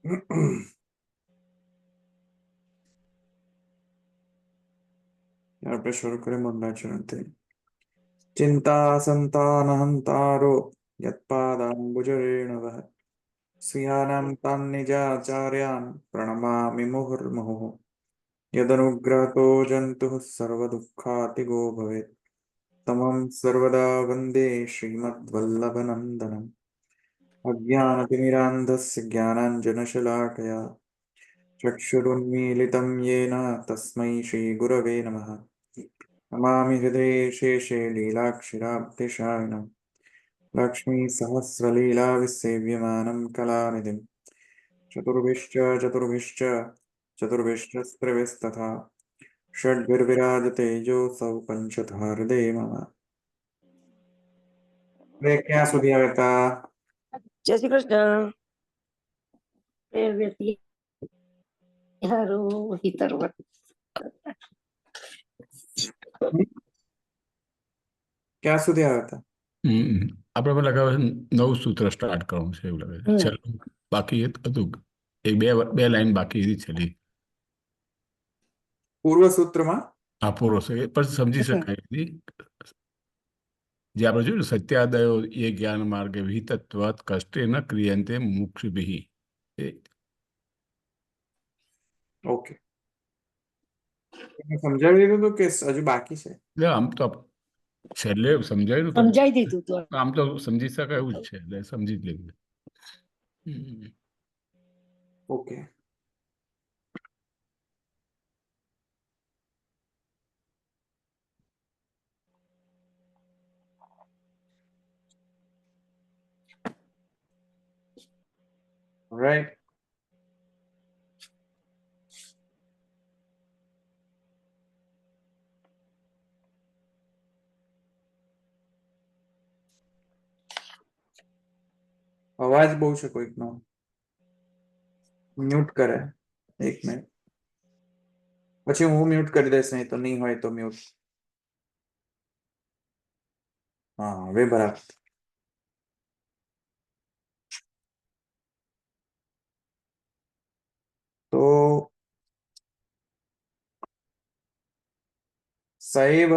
આપણે શરૂ કરીએ મંગલાચરણથી. ચિંતા સંતાનહંતારો યત્પાદાંબુજરેણવઃ સ્યાનાં તાન નિજાચાર્યાન પ્રણમામિ મુહુર્મુહુઃ યદનુગ્રહતો જંતુઃ સર્વદુઃખાતિગો ભવેत् તમં સર્વદા વંદે શ્રીમદ્વલ્લભનંદનम् અજ્ઞાનતિમિરાન્ધસ્ય જ્ઞાનાંજનશલાકયા ચક્ષુરુન્મીલિतं येन तस्मै श्रीगुरवे नमः। नमामि हृदये शेषे लीलाक्षिराब्धिशायिनं लक्ष्मीसहस्रलीलाविसेव्यमानं कलानिधिं चतुर्भिश्च चतुर्भिश्चस्त्रिभिस्तथा षड्भिर्विराजते योऽसौ पञ्चधा हृदये मम। હવે ક્યાં સુધી આવ્યા હતા? જય શ્રી કૃષ્ણ. ક્યાં સુધી આવ્યા હતા? આપણે મને લાગે 9 સૂત્ર સ્ટાર્ટ કરવાનું છે એવું લાગે છે. છેલ્લું બાકી હતું, એક બે લાઈન બાકી હતી છેલ્લી. પૂર્વ સૂત્રમાં આ પૂરો છે પણ સમજી શકાય નહીં. જે આપણે જોયું ને, સત્યાદયો એ જ્ઞાન માર્ગે વિહિતત્વાત કષ્ટે ન ક્રિયંતે મુક્ષિભિઃ. ઓકે, સમજાવી દીધું હતું કે હજુ બાકી છે? આમ તો છેલ્લે સમજાયું, સમજાઈ દીધું તો આમ તો સમજી શકાય એવું જ છે, એટલે સમજી જ લેવું. Okay, right. અવાજ બહુ છે કોઈકનો, મ્યુટ કરે. 1 મિનિટ, પછી હું મ્યુટ કરી દઈશ, નહીં તો નહીં હોય તો મ્યુટ. હા, હવે બરાબર. તો સૈવ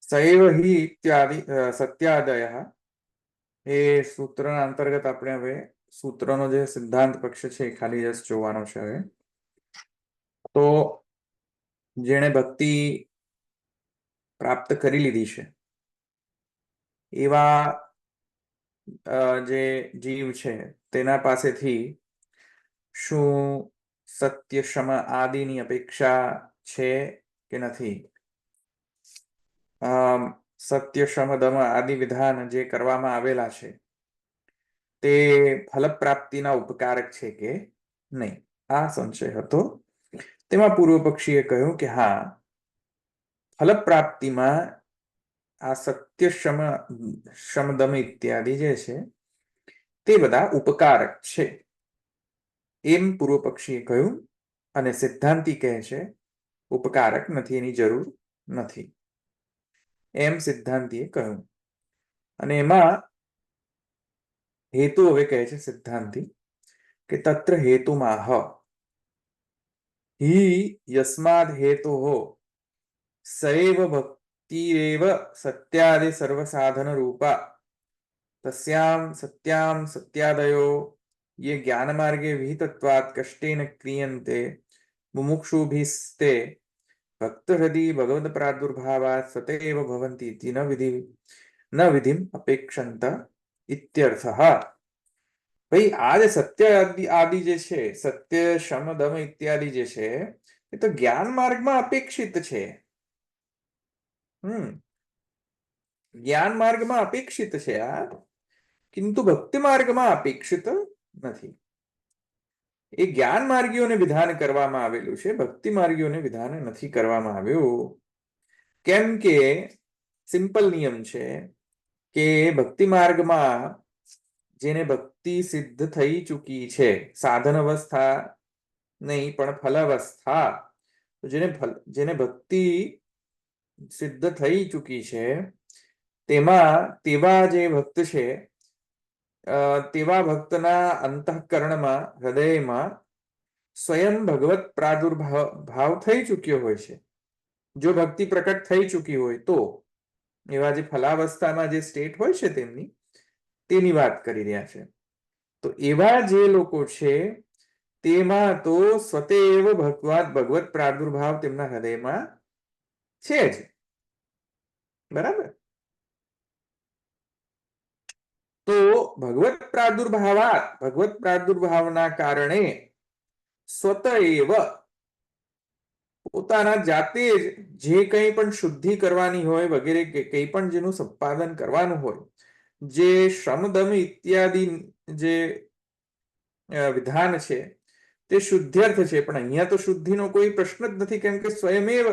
સૈવ હિ ઇત્યાદિ સત્યાદયઃ એ સૂત્રના અંતર્ગત આપણે હવે સૂત્રનો જે સિદ્ધાંત પક્ષ છે એ ખાલી જસ્ટ જોવાનો છે. હવે તો જેણે ભક્તિ પ્રાપ્ત કરી લીધી છે એવા જે જીવ છે તેના પાસેથી શું સત્ય શમ આદિની અપેક્ષા છે કે નથી? સત્ય શમ દમ આદિ વિધાન જે કરવામાં આવેલા છે તે ફલ પ્રાપ્તિના ઉપકારક છે કે નહીં, આ સંશય હતો. તેમાં પૂર્વ પક્ષીએ કહ્યું કે હા, ફલ પ્રાપ્તિમાં આ સત્ય શમ દમ ઇત્યાદિ જે છે તે બધા ઉપકારક છે એમ પૂર્વ પક્ષીએ કહ્યું, અને સિદ્ધાંતી કહે છે ઉપકારક નથી, એની જરૂર નથી એમ સિદ્ધાંતીએ કહ્યું. અને એમાં હેતુ હવે કહે છે સિદ્ધાંતી કે તત્ર હેતુમાહ હિ યસ્માદ હેતોઃ સૈવ ભક્તિરેવ સત્યાદિ સર્વ સાધન રૂપા તસ્યામ સત્યામ સત્યાદયો ये ज्ञान मार्गे विहितत्वात् कष्टेन क्रियन्ते मुमुक्षुभिस्ते भक्त हृदि भगवद प्रादुर्भावात् सतैव भवन्ति इति न विधिम अपेक्षन्त इत्यर्थः. भाई आज सत्य आदि जे छे, सत्य शम दम इत्यादि जे छे એ તો જ્ઞાન માર્ગમાં અપેક્ષિત છે. જ્ઞાન માર્ગમાં અપેક્ષિત છે આ, કિંતુ ભક્તિ માર્ગમાં અપેક્ષિત નથી. એ જ્ઞાન માર્ગીઓને વિધાન કરવામાં આવેલું છે, ભક્તિ માર્ગીઓને વિધાન નથી કરવામાં આવ્યું. કેમ કે સિમ્પલ નિયમ છે કે ભક્તિ માર્ગમાં જેને ભક્તિ સિદ્ધ થઈ ચૂકી છે, સાધન અવસ્થા નહીં પણ ફલ અવસ્થા, જેને ભક્તિ સિદ્ધ થઈ ચૂકી છે તેમાં તેવા જે ભક્ત છે તેવા ભક્તના અંતઃકરણમાં હૃદયમાં સ્વયં ભગવત પ્રાદુર્ભાવ થઈ ચૂક્યો હોય છે. જો ભક્તિ પ્રકટ થઈ ચૂકી હોય તો એવા જે ફલાવસ્થામાં જે સ્ટેટ હોય છે તેની વાત કરી રહ્યા છે. તો એવા જે લોકો છે તેમાં તો સ્વતેવ ભગવત પ્રાદુર્ભાવ તેમના હૃદયમાં છે જ. બરાબર. તો ભગવત પ્રાદુર્ભાવના કારણે સ્વતએવ પોતાના જાતે જ જે કંઈ પણ શુદ્ધિ કરવાની હોય વગેરે કંઈ પણ જેનું સંપાદન કરવાનું હોય, જે શ્રમદમ ઇત્યાદિ જે વિધાન છે તે શુદ્ધ્યર્થ છે. પણ અહીંયા તો શુદ્ધિનો કોઈ પ્રશ્ન જ નથી, કેમ કે સ્વયમેવ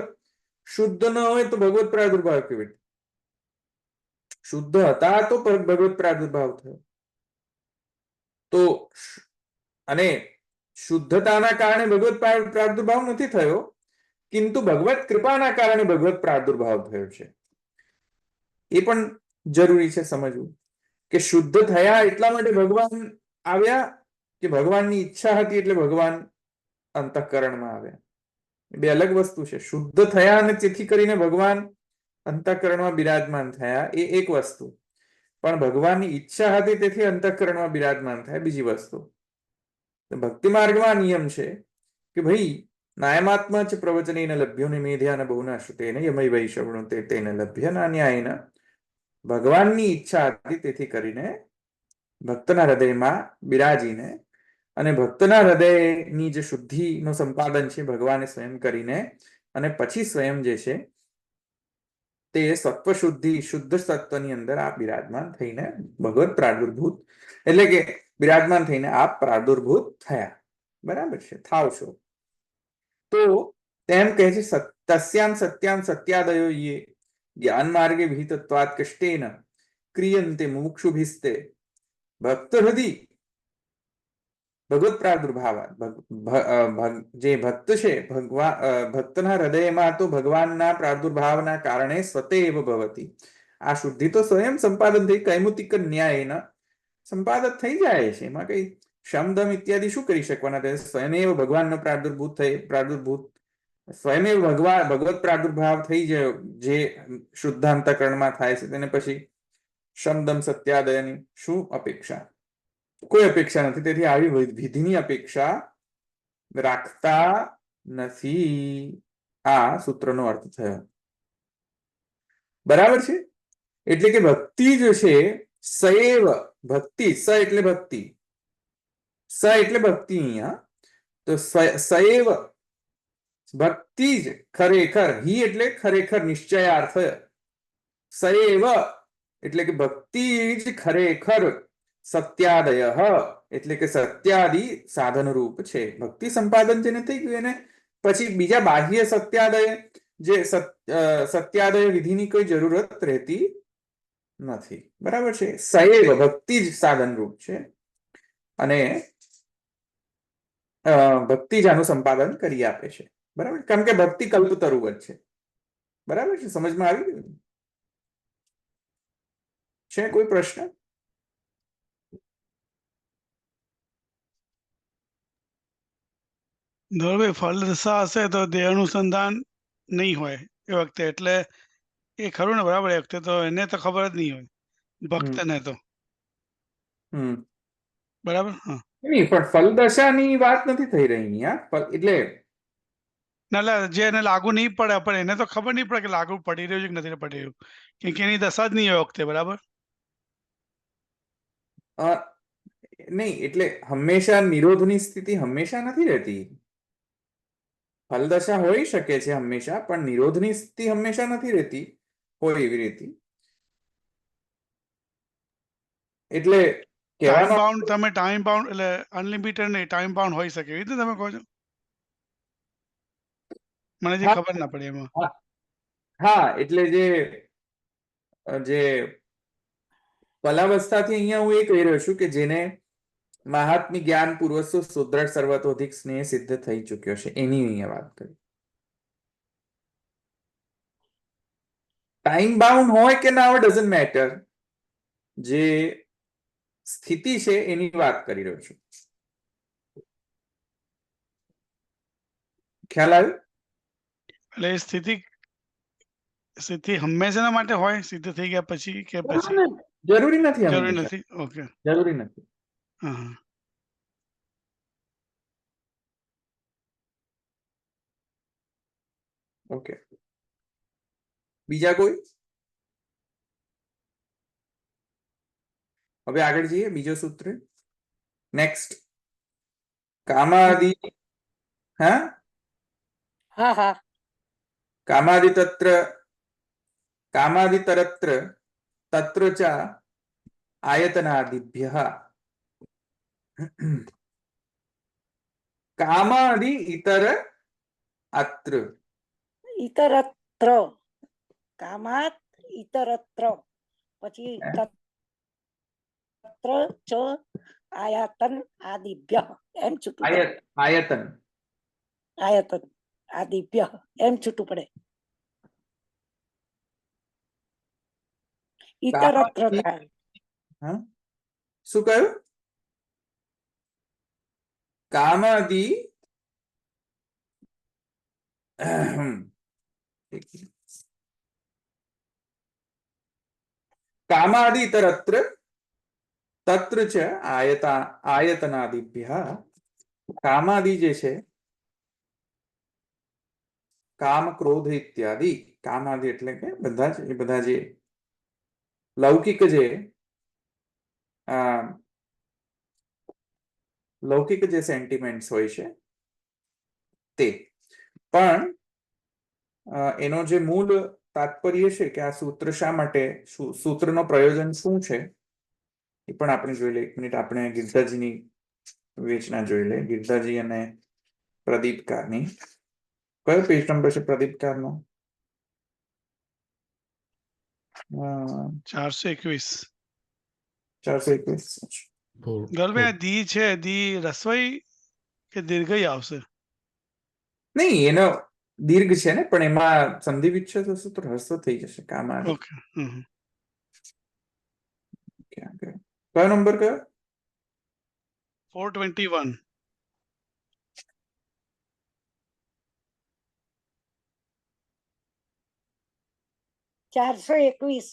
શુદ્ધ ન હોય તો ભગવત પ્રાદુર્ભાવ કેવી રીતે? શુદ્ધ હતા તો ભગવત પ્રાદુર્ભાવ થયો. તો અને શુદ્ધતાના કારણે ભગવત પ્રાદુર્ભાવ નથી થયો, કિંતુ ભગવત કૃપાના કારણે ભગવત પ્રાદુર્ભાવ થયો છે. એ પણ જરૂરી છે સમજવું કે શુદ્ધ થયા એટલા માટે ભગવાન આવ્યા કે ભગવાનની ઈચ્છા હતી એટલે ભગવાન અંતઃકરણમાં આવ્યા. બે અલગ વસ્તુ છે. શુદ્ધ થયા અને તેથી કરીને ભગવાન અંતઃકરણમાં બિરાજમાન થયા એ એક વસ્તુ, પણ ભગવાનની ઈચ્છા હતી તેથી અંતઃકરણમાં બિરાજમાન થયા બીજી વસ્તુ. ભક્તિ માર્ગમાં નિયમ છે કે ભાઈ નાયમાત્મા ચ પ્રવચનેન લભ્યો ને મેધ્યાન બહુના શ્રુતેન યમય વૈષવણુતે તેન લભ્ય નાન્યાયન. ભગવાનની ઈચ્છા હતી તેથી કરીને ભક્તના હૃદયમાં બિરાજીને અને ભક્તના હૃદયની જે શુદ્ધિનું સંપાદન છે ભગવાને સ્વયં કરીને અને પછી સ્વયં જે છે તે સત્વ શુદ્ધિ શુદ્ધ સત્વની અંદર આ બિરાજમાન થઈને ભગવત પ્રાદુર્ભૂત એટલે કે બિરાજમાન થઈને આપ પ્રાદુર્ભૂત થયા. બરાબર છે, થાવશો. તો તેમ કહે છે તસ્યામ સત્યામ સત્યાદયો યે જ્ઞાન માર્ગે વિહિતત્વાત કષ્ટેન ક્રિયન્તે મુમુક્ષુભિસ્તે ભક્ત હૃદય ભગવત પ્રાદુર્ભાવ. જે ભક્ત છે ભક્તના હૃદયમાં તો ભગવાનના પ્રાદુર્ભાવના કારણે સ્વતેવ ભવતી. આ શુદ્ધિ તો સ્વયં સંપાદન થઈ કૈમુતિક ન્યાયના સંપાદક થઈ જાય છે. એમાં કઈ શમદમ ઇત્યાદિ શું કરી શકવાના? સ્વયમેવ ભગવાનનો પ્રાદુર્ભૂત સ્વયમેવ ભગવત પ્રાદુર્ભાવ થઈ ગયો જે શુદ્ધ અંતઃકરણમાં થાય છે તેને પછી શમદમ સત્યાદયની શું અપેક્ષા? કોઈ અપેક્ષા નથી. તેથી આવી વિધિની અપેક્ષા રાખતા નથી. આ સૂત્રનો અર્થ થયો. બરાબર છે. એટલે કે ભક્તિ જે છે સએવ ભક્તિ, સ એટલે ભક્તિ, સ એટલે ભક્તિ. અહીંયા તો સએવ ભક્તિ જ ખરેખર, હી એટલે ખરેખર નિશ્ચયાર્થ, સએવ એટલે કે ભક્તિ જ ખરેખર સત્યાદય એટલે કે સત્યાદિ સાધન રૂપ છે. ભક્તિ સંપાદન જેને થઈ ગયું એને પછી બીજા બાહ્ય સત્યાદય જે સત્યાદય વિધિની કોઈ જરૂરત રહેતી નથી. બરાબર છે. સૈવ ભક્તિ જ સાધન રૂપ છે અને ભક્તિ જ આનું સંપાદન કરી આપે છે. બરાબર, કેમ કે ભક્તિ કલ્પતરુ જ છે. બરાબર છે, સમજમાં આવી ગયું છે? કોઈ પ્રશ્ન? ધોળભાઈ ફલદશા હશે તો દેહ અનુસંધાન નહીં હોય એ વખતે, એટલે એ ખરું ને? બરાબર. એ વખતે તો એને તો ખબર જ નહીં હોય ભક્તને તો. બરાબર. હા, નહીં, પણ ફલદશાની વાત નથી થઈ રહી અહીંયા. એટલે ના જે એને લાગુ નહીં પડે પણ એને તો ખબર નહીં પડે કે લાગુ પડી રહ્યું છે કે નથી પડી રહ્યું, કેમ કે એની દશા જ નહીં હોય વખતે. બરાબર. નહીં, એટલે હંમેશા નિરોધની સ્થિતિ હંમેશા નથી રહેતી. ફલદશા હોઈ શકે છે હંમેશા, પણ નિરોધની સ્થિતિ હંમેશા નથી રહેતી હોય એવી રીતે. એટલે ટાઈમ બાઉન્ડ, તમે ટાઈમ બાઉન્ડ એટલે અનલિમિટેડ નહીં, ટાઈમ બાઉન્ડ હોઈ શકે એવી રીતે તમે કહો છો? મને જે ખબર ના પડે એમાં. હા, એટલે જે ફલાવસ્થાથી અહીંયા હું એ કહી રહ્યો છું કે જેને મહાત્મ્ય જ્ઞાન પૂર્વસ્વ સુદ્રઢ સર્વતોધિક સ્નેહ સિદ્ધ થઈ ચુક્યો છે એની અહીંયા વાત કરી. ટાઈમ બાઉન્ડ હોય કે ના હોય ડઝન્ટ મેટર, જે સ્થિતિ છે એની વાત કરી રહ્યો છું. ખ્યાલ આવ્યો? એટલે એ સ્થિતિ હંમેશાના માટે હોય, સિદ્ધ થઈ ગયા પછી કે પછી જરૂરી નથી, જરૂરી હંમેશા નથી? ઓકે. જરૂરી નથી. હા હા. ઓકે, બીજા કોઈ? હવે આગળ જઈએ, બીજો સૂત્ર નેક્સ્ટ. કામાદિ, હા હા હા કામાદિ તત્ર કામાદિતરત્ર તત્ર ચ આયતનાદિભ્યઃ કામાદિ ઇતર અત્ર. ઇતરત્ર, કામાત ઇતરત્ર, પછી તત્ર ચ આયતન આદિભ્ય એમ છૂટું પડે. આયતન આયતન આદિભ્ય એમ છૂટું પડે. ઇતરત્ર કામાદિ, થાય. હા શું કહ્યું? કામાદિ કામાદિ ઇતરત્ર તત્ર ચ આયતનાદિભ્યઃ. કામાદિ જે છે, કામ ક્રોધ ઇત્યાદિ, કામાદિ એટલે કે બધા જ એ બધા જે લૌકિક જે સેન્ટિમેન્ટ્સ હોય છે તે. પણ એનો જે મૂળ તાત્પર્ય છે કે આ સૂત્ર શા માટે, સૂત્રનો પ્રયોજન શું છે, એ પણ આપણે જોઈ લઈએ. એક મિનિટ, આપણે ગિરધાજીની વિવેચના જોઈ લઈએ. ગિરધાજી અને પ્રદીપકારની. કયો પેજ નંબર છે પ્રદીપકારનો? 421. 421. ગર્ભે આ દી છે, દી રસોઈ કે દીર્ઘઈ આવશે? નહીં, એનો દીર્ઘ છે ને, પણ એમાં સંધિ વિચ્છેદ હશે તો હસ્વ થઈ જશે. કામાદિ. ઓકે. હમ. ક્યાં ગયો? કયો નંબર કયો? 421. ચારસો 21.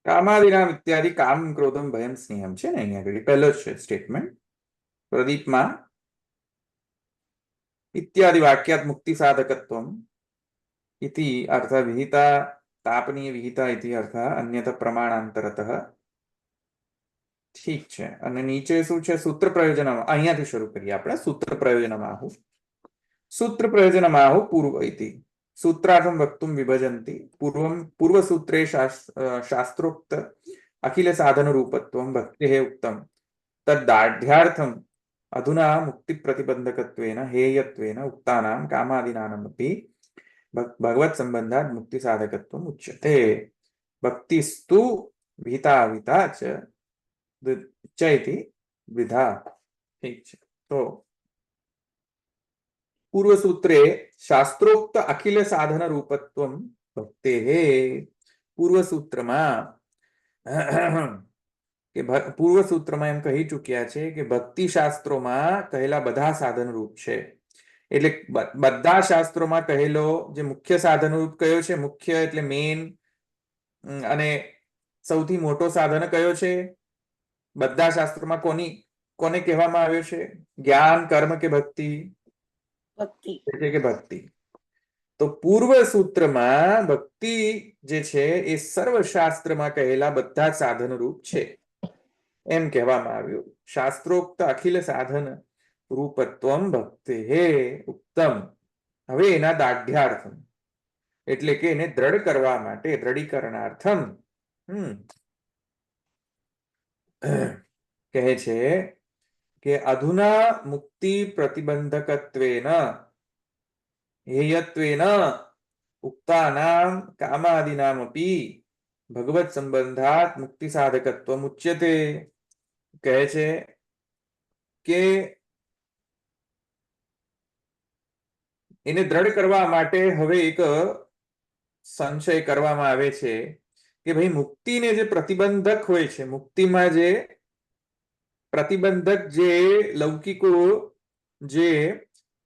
કામાદિનામ ઇત્યાદિ કામ ક્રોધમ ભયમ સ્નેહમ છે ને, અહીંયા આગળ પહેલો જ છે સ્ટેટમેન્ટ પ્રદીપમાં. ઇત્યાદિ વાક્યાત મુક્તિ સાધકત્વમ ઇતિ અર્થ વિહિતા તાપનીય વિહિતા ઇતિ અર્થ અન્યથા પ્રમાણાંતરતઃ. ઠીક છે. અને નીચે શું છે? સૂત્ર પ્રયોજનમાં, અહીંયાથી શરૂ કરીએ આપણે. સૂત્ર પ્રયોજનમાહુ, સૂત્ર પ્રયોજનમાહુ પૂર્વ ઇતિ सूत्रार्थं वक्तुं विभजन्ति. पूर्वसूत्रे शास्त्रोक्त अखिल साधन रूपत्वं भक्तेः उक्तं तद्दाढ्यार्थम् अधुना मुक्तिप्रतिबन्धकत्वेन हेयत्वेन उक्तानां कामादीनामपि भगवत् संबन्धात् मुक्तिसाधकत्वम् उच्यते. भक्तिस्तु विहिता विहिता च इति विधा. ठीक है. तो पूर्व सूत्रे शास्त्रोक्त अखिल साधन रूपत्वं भक्तेः, पूर्व सूत्રમાં કે પૂર્વ સૂત્રમાં એમ કહી ચૂક્યા છે કે ભક્તિ શાસ્ત્રોમાં કહેલા બધા સાધન રૂપ છે. એટલે બધા શાસ્ત્રોમાં કહેલો જે મુખ્ય સાધન રૂપ કયો છે, મુખ્ય એટલે મેન અને સૌથી મોટો સાધન કયો છે બધા શાસ્ત્રોમાં? કોને કહેવામાં આવ્યો છે? જ્ઞાન, કર્મ કે ભક્તિ? ભક્તિ. એટલે કે ભક્તિ. તો પૂર્વ સૂત્રમાં ભક્તિ જે છે એ સર્વશાસ્ત્રમાં કહેલા બધા સાધન રૂપ છે એમ કહેવામાં આવ્યું. શાસ્ત્રોક્ત અખિલ સાધન રૂપત્વમ ભક્તિ હે ઉત્તમ. હવે એના દાઢ્યાર્થ, એટલે કે એને દ્રઢ કરવા માટે દ્રઢીકરણાર્થમ કહે છે કે અધુના મુક્તિ પ્રતિબંધકત્વેન હેયત્વેન ઉક્તાનામ કામાદિનામપી ભગવત સંબંધાત મુક્તિ સાધકત્વમ ઉચ્યતે. કહે છે કે એને દ્રઢ કરવા માટે હવે એક સંશય કરવામાં આવે છે કે ભાઈ મુક્તિને જે પ્રતિબંધક હોય છે, મુક્તિમાં જે પ્રતિબંધક જે લૌકિકો જે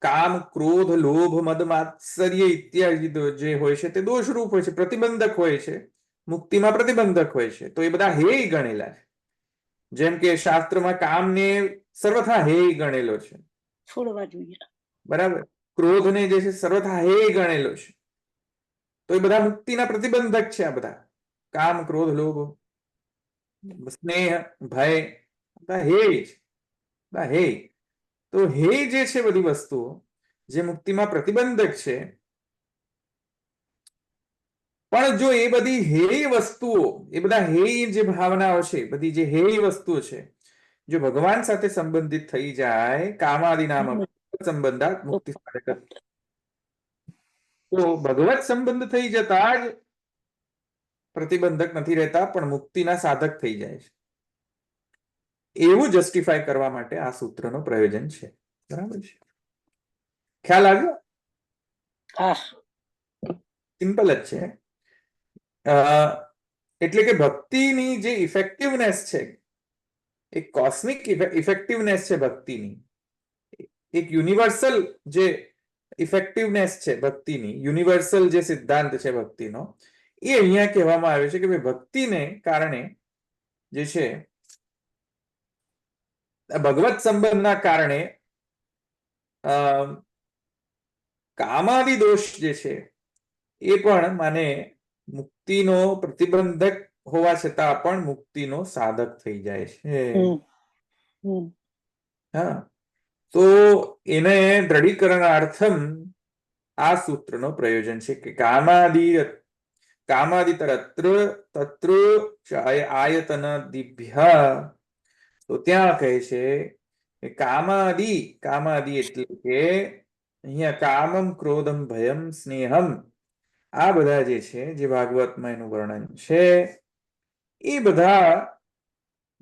કામ ક્રોધ લોભ મદ માત્સર્ય ઇત્યાદિ જે હોય છે તે દોષરૂપ હોય છે, પ્રતિબંધક હોય છે, મુક્તિમાં પ્રતિબંધક હોય છે. તો એ બધા હેય ગણેલા છે. જેમ કે શાસ્ત્રમાં કામને સર્વથા હેય ગણેલો છે, છોડવા જોઈએ. બરાબર. ક્રોધને જે છે સર્વથા હેય ગણેલો છે. તો એ બધા મુક્તિના પ્રતિબંધક છે. આ બધા કામ ક્રોધ લોભ સ્નેહ ભય બધા હેય છે, બધા હેય. તો હેય જે છે બધી વસ્તુઓ જે મુક્તિમાં પ્રતિબંધક છે, પણ જો એ બધી હેય વસ્તુઓ, એ બધા હેય જે ભાવનાઓ છે, બધી જે હેય વસ્તુઓ છે, જો ભગવાન સાથે સંબંધિત થઈ જાય કામાદિનામ સંબંધાત મુક્તિ સાધક, તો ભગવત સંબંધ થઈ જતા જ પ્રતિબંધક નથી રહેતા પણ મુક્તિના સાધક થઈ જાય છે. એવું જસ્ટિફાય કરવા માટે આ સૂત્રનો પ્રયોજન છે. બરાબર છે? ખ્યાલ આવ્યો? હા. સિમ્પલ જ છે. એટલે કે ભક્તિની જે ઇફેક્ટિવનેસ છે, એક કોસ્મિક ઇફેક્ટિવનેસ છે ભક્તિની, એક યુનિવર્સલ જે ઇફેક્ટિવનેસ છે ભક્તિની, યુનિવર્સલ જે સિદ્ધાંત છે ભક્તિનો, એ અહીંયા કહેવામાં આવ્યો છે કે ભાઈ ભક્તિને કારણે જે છે ભગવત સંબંધના કારણે કામાદિ દોષ જે છે એ પણ માને મુક્તિનો પ્રતિબંધક હોવા છતાં પણ મુક્તિનો સાધક થઈ જાય છે. હા, તો એને દ્રઢીકરણાર્થમ આ સૂત્રનો પ્રયોજન છે કે કામાદિતર તત્ર આયતનાદિભ્ય. તો ત્યાં કહે છે કે કામાદિ એટલે કે અહીંયા કામમ ક્રોધમ ભયમ સ્નેહમ, આ બધા જે છે જે ભાગવતમાં એનું વર્ણન છે, એ બધા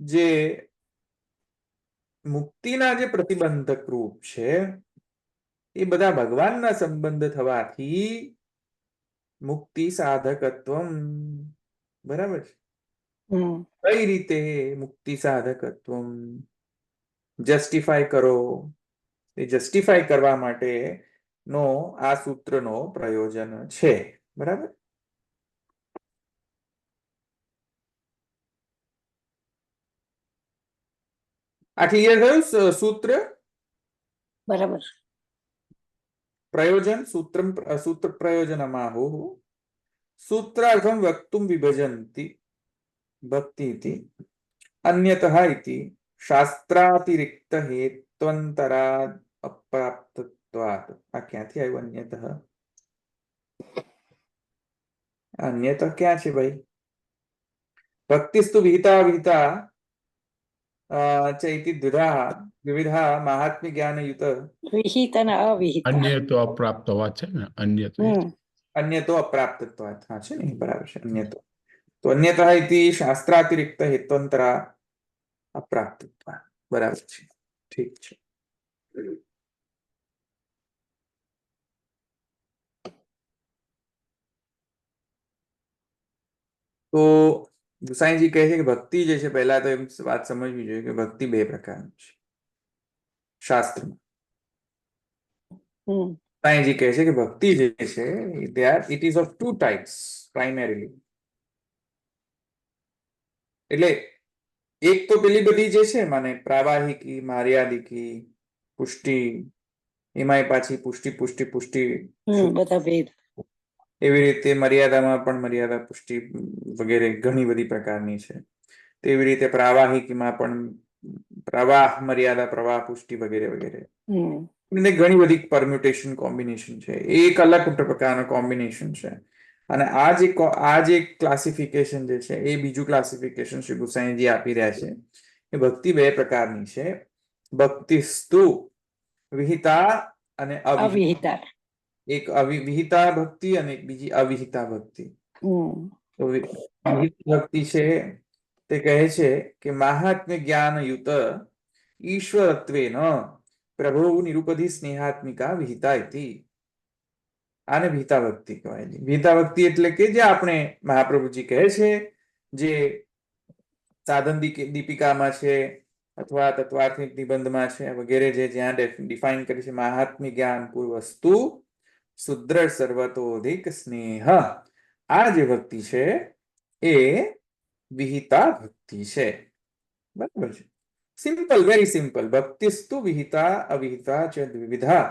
જે મુક્તિના જે પ્રતિબંધક રૂપ છે એ બધા ભગવાનના સંબંધ થવાથી મુક્તિ સાધકત્વમ. બરાબર છે? કઈ રીતે મુક્તિ સાધકત્વમ જસ્ટિફાય કરો, એ જસ્ટિફાય કરવા માટે નો આ સૂત્રનો પ્રયોજન છે. બરાબર? આ ક્લિયર થયું? સૂત્ર બરાબર. પ્રયોજન સૂત્ર પ્રયોજનમાહુઃ સૂત્રાર્થમ વક્તુમ વિભજન્તિ ભક્તિ ઇતિ અન્યતઃ ઇતિ શાસ્ત્રાતિરિક્ત હેત્વંતરાદ અપ્રાપ્તત્વાत्. આ ક્યાંથી આવ્યું અન્યતઃ? અન્યતઃ ક્યાં છે ભાઈ? ભક્તિસ્તુ વિહિતા વિહિતા ચૈતિ દ્વિધા મહાત્મ્ય જ્ઞાનયુત વિહિત અને અવિહિત. અન્ય તો અપ્રાપ્ત હોવા છે ને, અન્ય તો અન્ય તો અપ્રાપ્તત્વાत्. હા છે ને, બરાબર છે. અન્ય તો અન્યતઃ ઇતિ શાસ્ત્રાતિરિક્ત હેત્વંતરા અપ્રાપ્તત્વાत्. બરાબર છે. ઠીક છે. તો ગુસાઈજી કહે છે કે ભક્તિ જે છે, પહેલા તો એમ વાત સમજવી જોઈએ કે ભક્તિ બે પ્રકારની છે શાસ્ત્રમાં. ગુસાઈજી કહે છે કે ભક્તિ જે છે it is of two types primarily. એટલે એક તો પેલી બધી જે છે માને પ્રાવાહિકી, માર્યાદિકી, પુષ્ટિ, એમાંય પાછી પુષ્ટિ બધા ભેદ. એવી રીતે મર્યાદામાં પણ મર્યાદા પુષ્ટિ વગેરે ઘણી બધી પ્રકારની છે. તેવી રીતે પ્રાવાહિકીમાં પણ પ્રવાહ મર્યાદા, પ્રવાહ પુષ્ટિ વગેરે વગેરે એને ઘણી બધી પરમ્યુટેશન કોમ્બિનેશન છે, એ એક અલગ પ્રકારનો કોમ્બિનેશન છે. અને આ જે ક્લાસિફિકેશન જે છે એ બીજું ક્લાસિફિકેશન શ્રી ગુસાઈજી આપી રહ્યા છે એ ભક્તિ બે પ્રકારની છે, ભક્તિસ્તુ વિહિતા અને અવિહિતા. અવિહિતા. એક વિહિતા ભક્તિ અને એક બીજી અવિહિતા ભક્તિ. તો વિહિત ભક્તિ છે તે કહે છે કે મહાત્મ્ય જ્ઞાન યુત ઈશ્વરત્વેન પ્રભુ નિરુપધિ સ્નેહાત્મિકા વિહિતા ઇતિ. આને વિહિતા ભક્તિ કહેવાય છે. વિહિતા ભક્તિ એટલે કે જે આપણે મહાપ્રભુજી કહે છે, જે સાધન દીપિકામાં છે અથવા તત્વાર્થિક નિબંધમાં છે વગેરે, જે જ્યાં ડિફાઇન કરી છે, મહાત્મ્ય જ્ઞાન પૂર્વસ્તુ સુદ્રઢ સર્વતોધિક સ્નેહ. આ જે ભક્તિ છે એ વિહિતા ભક્તિ છે. બરાબર છે. Simple, very simple. ભક્તિસ્તુ વિહિતા અવિહિતા ચ દ્વિવિધા.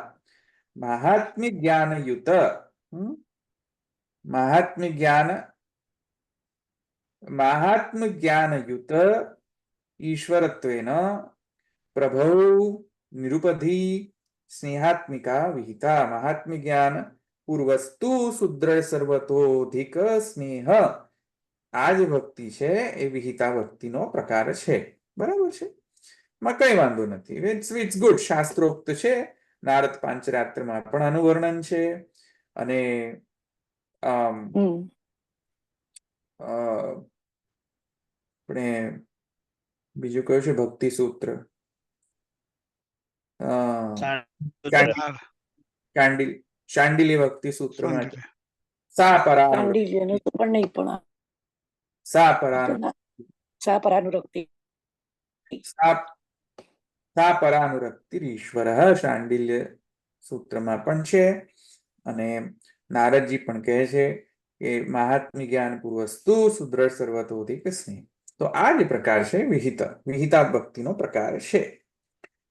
મહાત્મ્ય જ્ઞાન યુત મહાત્મ્ય જ્ઞાન યુત ઈશ્વરત્વેન પ્રભૌ નિરુપધિ સ્નેહાત્મિકા વિહિતા. મહાત્મ્ય જ્ઞાન પૂર્વસ્તુ સુદ્રઢ સર્વતોધિક સ્નેહ. આ જે ભક્તિ છે એ વિહિતા ભક્તિનો પ્રકાર છે. બરાબર છે, માં કઈ વાંધો નથી. ઇટ્સ ગુડ, શાસ્ત્રોક્ત છે. નારદ પાંચરાત્રમાં પણ આનું વર્ણન છે. અને આપણે બીજું કયું છે ભક્તિ સૂત્ર? શાંડિલ્ય ભક્તિ સૂત્રમાં સા ચાંડિલ્યનું તો પણ નહીં, પણ પરાનુરક્તિ ઈશ્વર શાંડિલ્ય સૂત્રમાં પણ છે. અને નારદજી પણ કહે છે કે મહાત્મ્ય જ્ઞાન પૂર્વસ્તુ સુદ્રઢ સર્વતોધિક સ્નેહ. તો આ જે પ્રકાર છે વિહિતા ભક્તિનો પ્રકાર છે.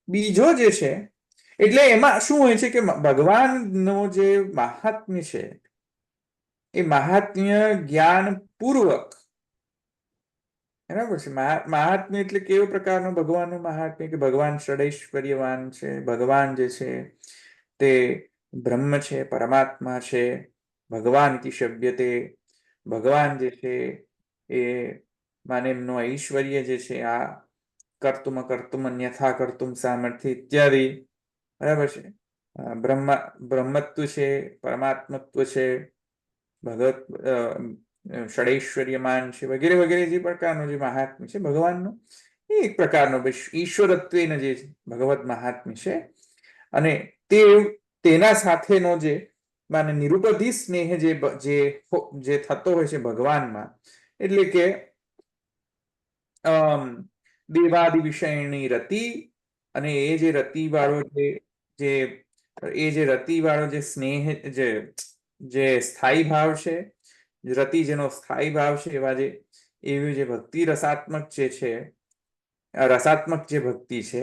બીજો જે છે એટલે એમાં શું હોય છે કે ભગવાનનો જે મહાત્મ્ય છે એ મહાત્મ્ય જ્ઞાન પૂર્વક. બરાબર છે. મહાત્મ્ય એટલે કેવો પ્રકારનો ભગવાનનું મહાત્મ્ય કે ભગવાન ષડૈશ્વર્યવાન છે. ભગવાન જે છે તે બ્રહ્મ છે, પરમાત્મા છે. ભગવાન ઇતિ શબ્યતે. ભગવાન જે છે એ માને એમનું ઐશ્વર્ય જે છે આ કર્તુમ અન્યથા કર્તુમ સામર્થ્ય ઇત્યાદિ. બરાબર છે. બ્રહ્મત્વ છે, પરમાત્મત્વ છે, ભગવત ષડૈશ્વર્યમાન છે, વગેરે વગેરે. જે પ્રકારનો જે મહાત્મ્ય છે ભગવાનનું એ એક પ્રકારનો ઈશ્વરત્વેનો જે ભગવત મહાત્મ્ય છે. અને તેના સાથેનો જે માને નિરુપધિ સ્નેહ જે થતો હોય છે ભગવાનમાં, એટલે કે દેવાદિ વિષયની રતિ. અને એ જે રતિ વાળો જે સ્નેહ જે સ્થાયી ભાવ છે, રતિ જેનો સ્થાયી ભાવ છે, એવી જે ભક્તિ રસાત્મક જે ભક્તિ છે,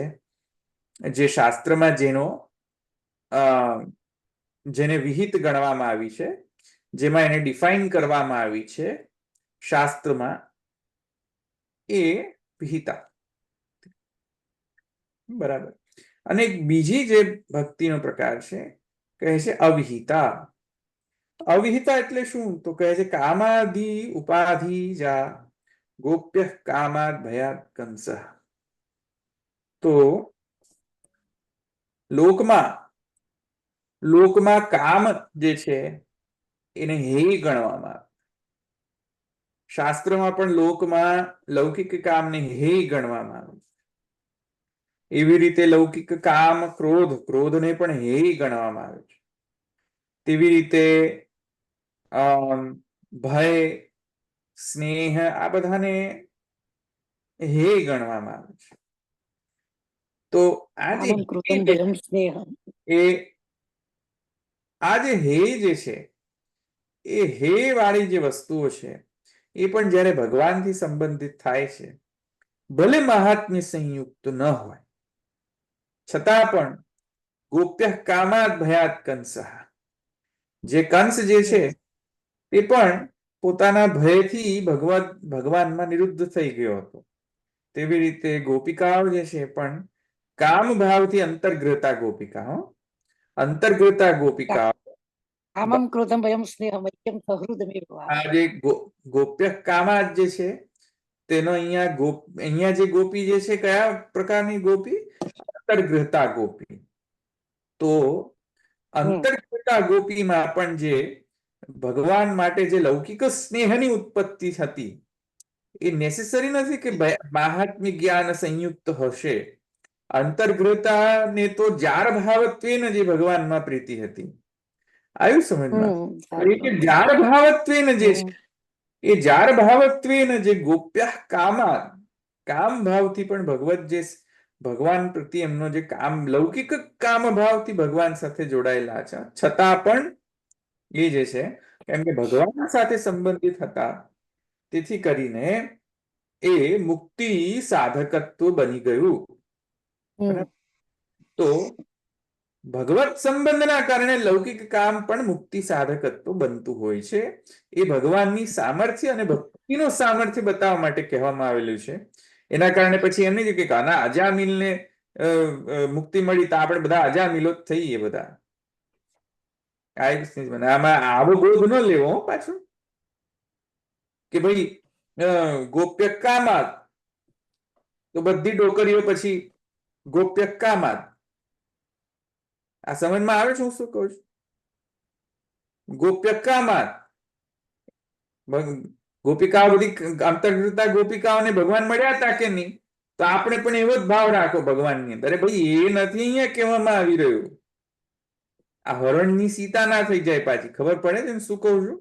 જે શાસ્ત્રમાં જેને વિહિત ગણવામાં આવી છે, જેમાં એને ડિફાઇન કરવામાં આવી છે શાસ્ત્રમાં, એ વિહિતા. બરાબર. અને બીજી જે ભક્તિનો પ્રકાર છે કહે છે અવિહિતા. અવિહિતા એટલે શું? તો કહે છે કામાદિ ઉપાધિ જા ગોપ્ય કામાદ ભયાત કંસ. તો લોકમાં કામ જે છે એને હેય ગણવામાં આવે. શાસ્ત્રમાં પણ લોકમાં લૌકિક કામને હેય ગણવામાં આવે. એવી રીતે લૌકિક કામ ક્રોધને પણ હેય ગણવામાં આવે છે. તેવી રીતે ભય, સ્નેહ, આ બધાને હેય ગણવામાં આવે છે. તો આ જે હેય જે છે એ હેય વાળી જે વસ્તુઓ છે એ પણ જ્યારે ભગવાનથી સંબંધિત થાય છે, ભલે મહાત્મ્ય સંયુક્ત ન હોય છતાં પણ ગોપ્ય કામાદ ભયાત કંસ. જે કંસ જે છે તે પણ પોતાના ભયથી ભગવાનમાં નિરુદ્ધ થઈ ગયો હતો. તેવી રીતે ગોપિકાઓ જે છે પણ કામ ભાવથી અંતર્ગ્રતા ગોપિકા. અંતર્ગતા ગોપિકા, કામમ ક્રોધમ ભયમ સ્નેહમ ઐક્યમ સહૃદમેવ વા. આ જે ગોપ્ય કામા જે છે તેનો અહીંયા જે ગોપી જે છે કયા પ્રકારની ગોપી? અંતર્ગતા ગોપી. તો અંતર્ગતા ગોપીમાં પણ જે ભગવાન માટે જે લૌકિક સ્નેહની ઉત્પત્તિ થતી એ નેસેસરી નથી કે માહાત્મ્ય જ્ઞાન સંયુક્ત હશે. અંતર્ગતાને તો જાર ભાવત્વેન જે ભગવાનમાં પ્રીતિ હતી. આવ્યું સમજમાં? એ કે જાર ભાવત્વેન જે છે એ જાર ભાવત્વેન જે ગોપ્યા કામ ભાવથી પણ ભગવત જે ભગવાન પ્રત્યે એમનો જે લૌકિક કામ ભાવથી ભગવાન સાથે જોડાયેલા છે, છતાં પણ એ જે છે કેમ કે ભગવાન સાથે સંબંધિત હતા તેથી કરીને એ મુક્તિ સાધકત્વ બની ગયું. તો ભગવત સંબંધના કારણે લૌકિક કામ પણ મુક્તિ સાધકત્વ બનતું હોય છે. એ ભગવાનની સામર્થ્ય અને ભક્તિનું સામર્થ્ય બતાવવા માટે કહેવામાં આવેલું છે. એના કારણે પછી એમ નહીં કે આના અજામિલને મુક્તિ મળી તો આપણે બધા અજામિલો જ થઈએ બધા. આમાં આવો બોધ ન લેવો પાછું કે ભાઈ ગોપ્ય કામાત તો બધી ડોકરીઓ પછી ગોપ્ય કામાત. આ સમજમાં આવે છે હું શું કહું છું? ગોપ્ય કામાત ગોપિકાઓ બધી અંતર્ગતા ગોપિકાઓને ભગવાન મળ્યા હતા કે નહીં? તો આપણે પણ એવો જ ભાવ રાખો ભગવાનની અંદર. અરે ભાઈ એ નથી અહીંયા કહેવામાં આવી રહ્યું. આ હરણની સીતા ના થઈ જાય પાછી. ખબર પડે છે શું કહું છું?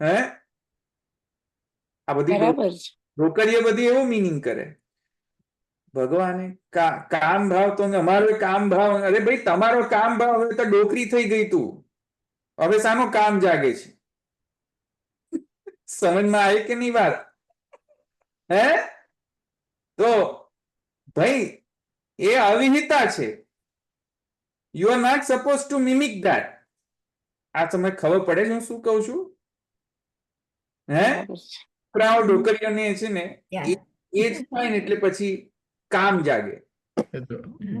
હે આ બધી ડોકરીઓ બધી એવું મિનિંગ કરે. ભગવાને કામ ભાવ તો અમારો કામ ભાવ. અરે ભાઈ તમારો કામ ભાવ હવે તો ડોકરી થઈ ગઈ તું. હવે શાનો કામ જાગે છે? સમજમાં આવી કે નહીં વાત? હે તો ભાઈ એ અવિહિતા છે. You are not suppose to mimic that. આ તમને ખબર પડે છે હું શું કહું છું? હે ડોકરીઓને છે ને એ જ થાય ને એટલે પછી કામ જાગે.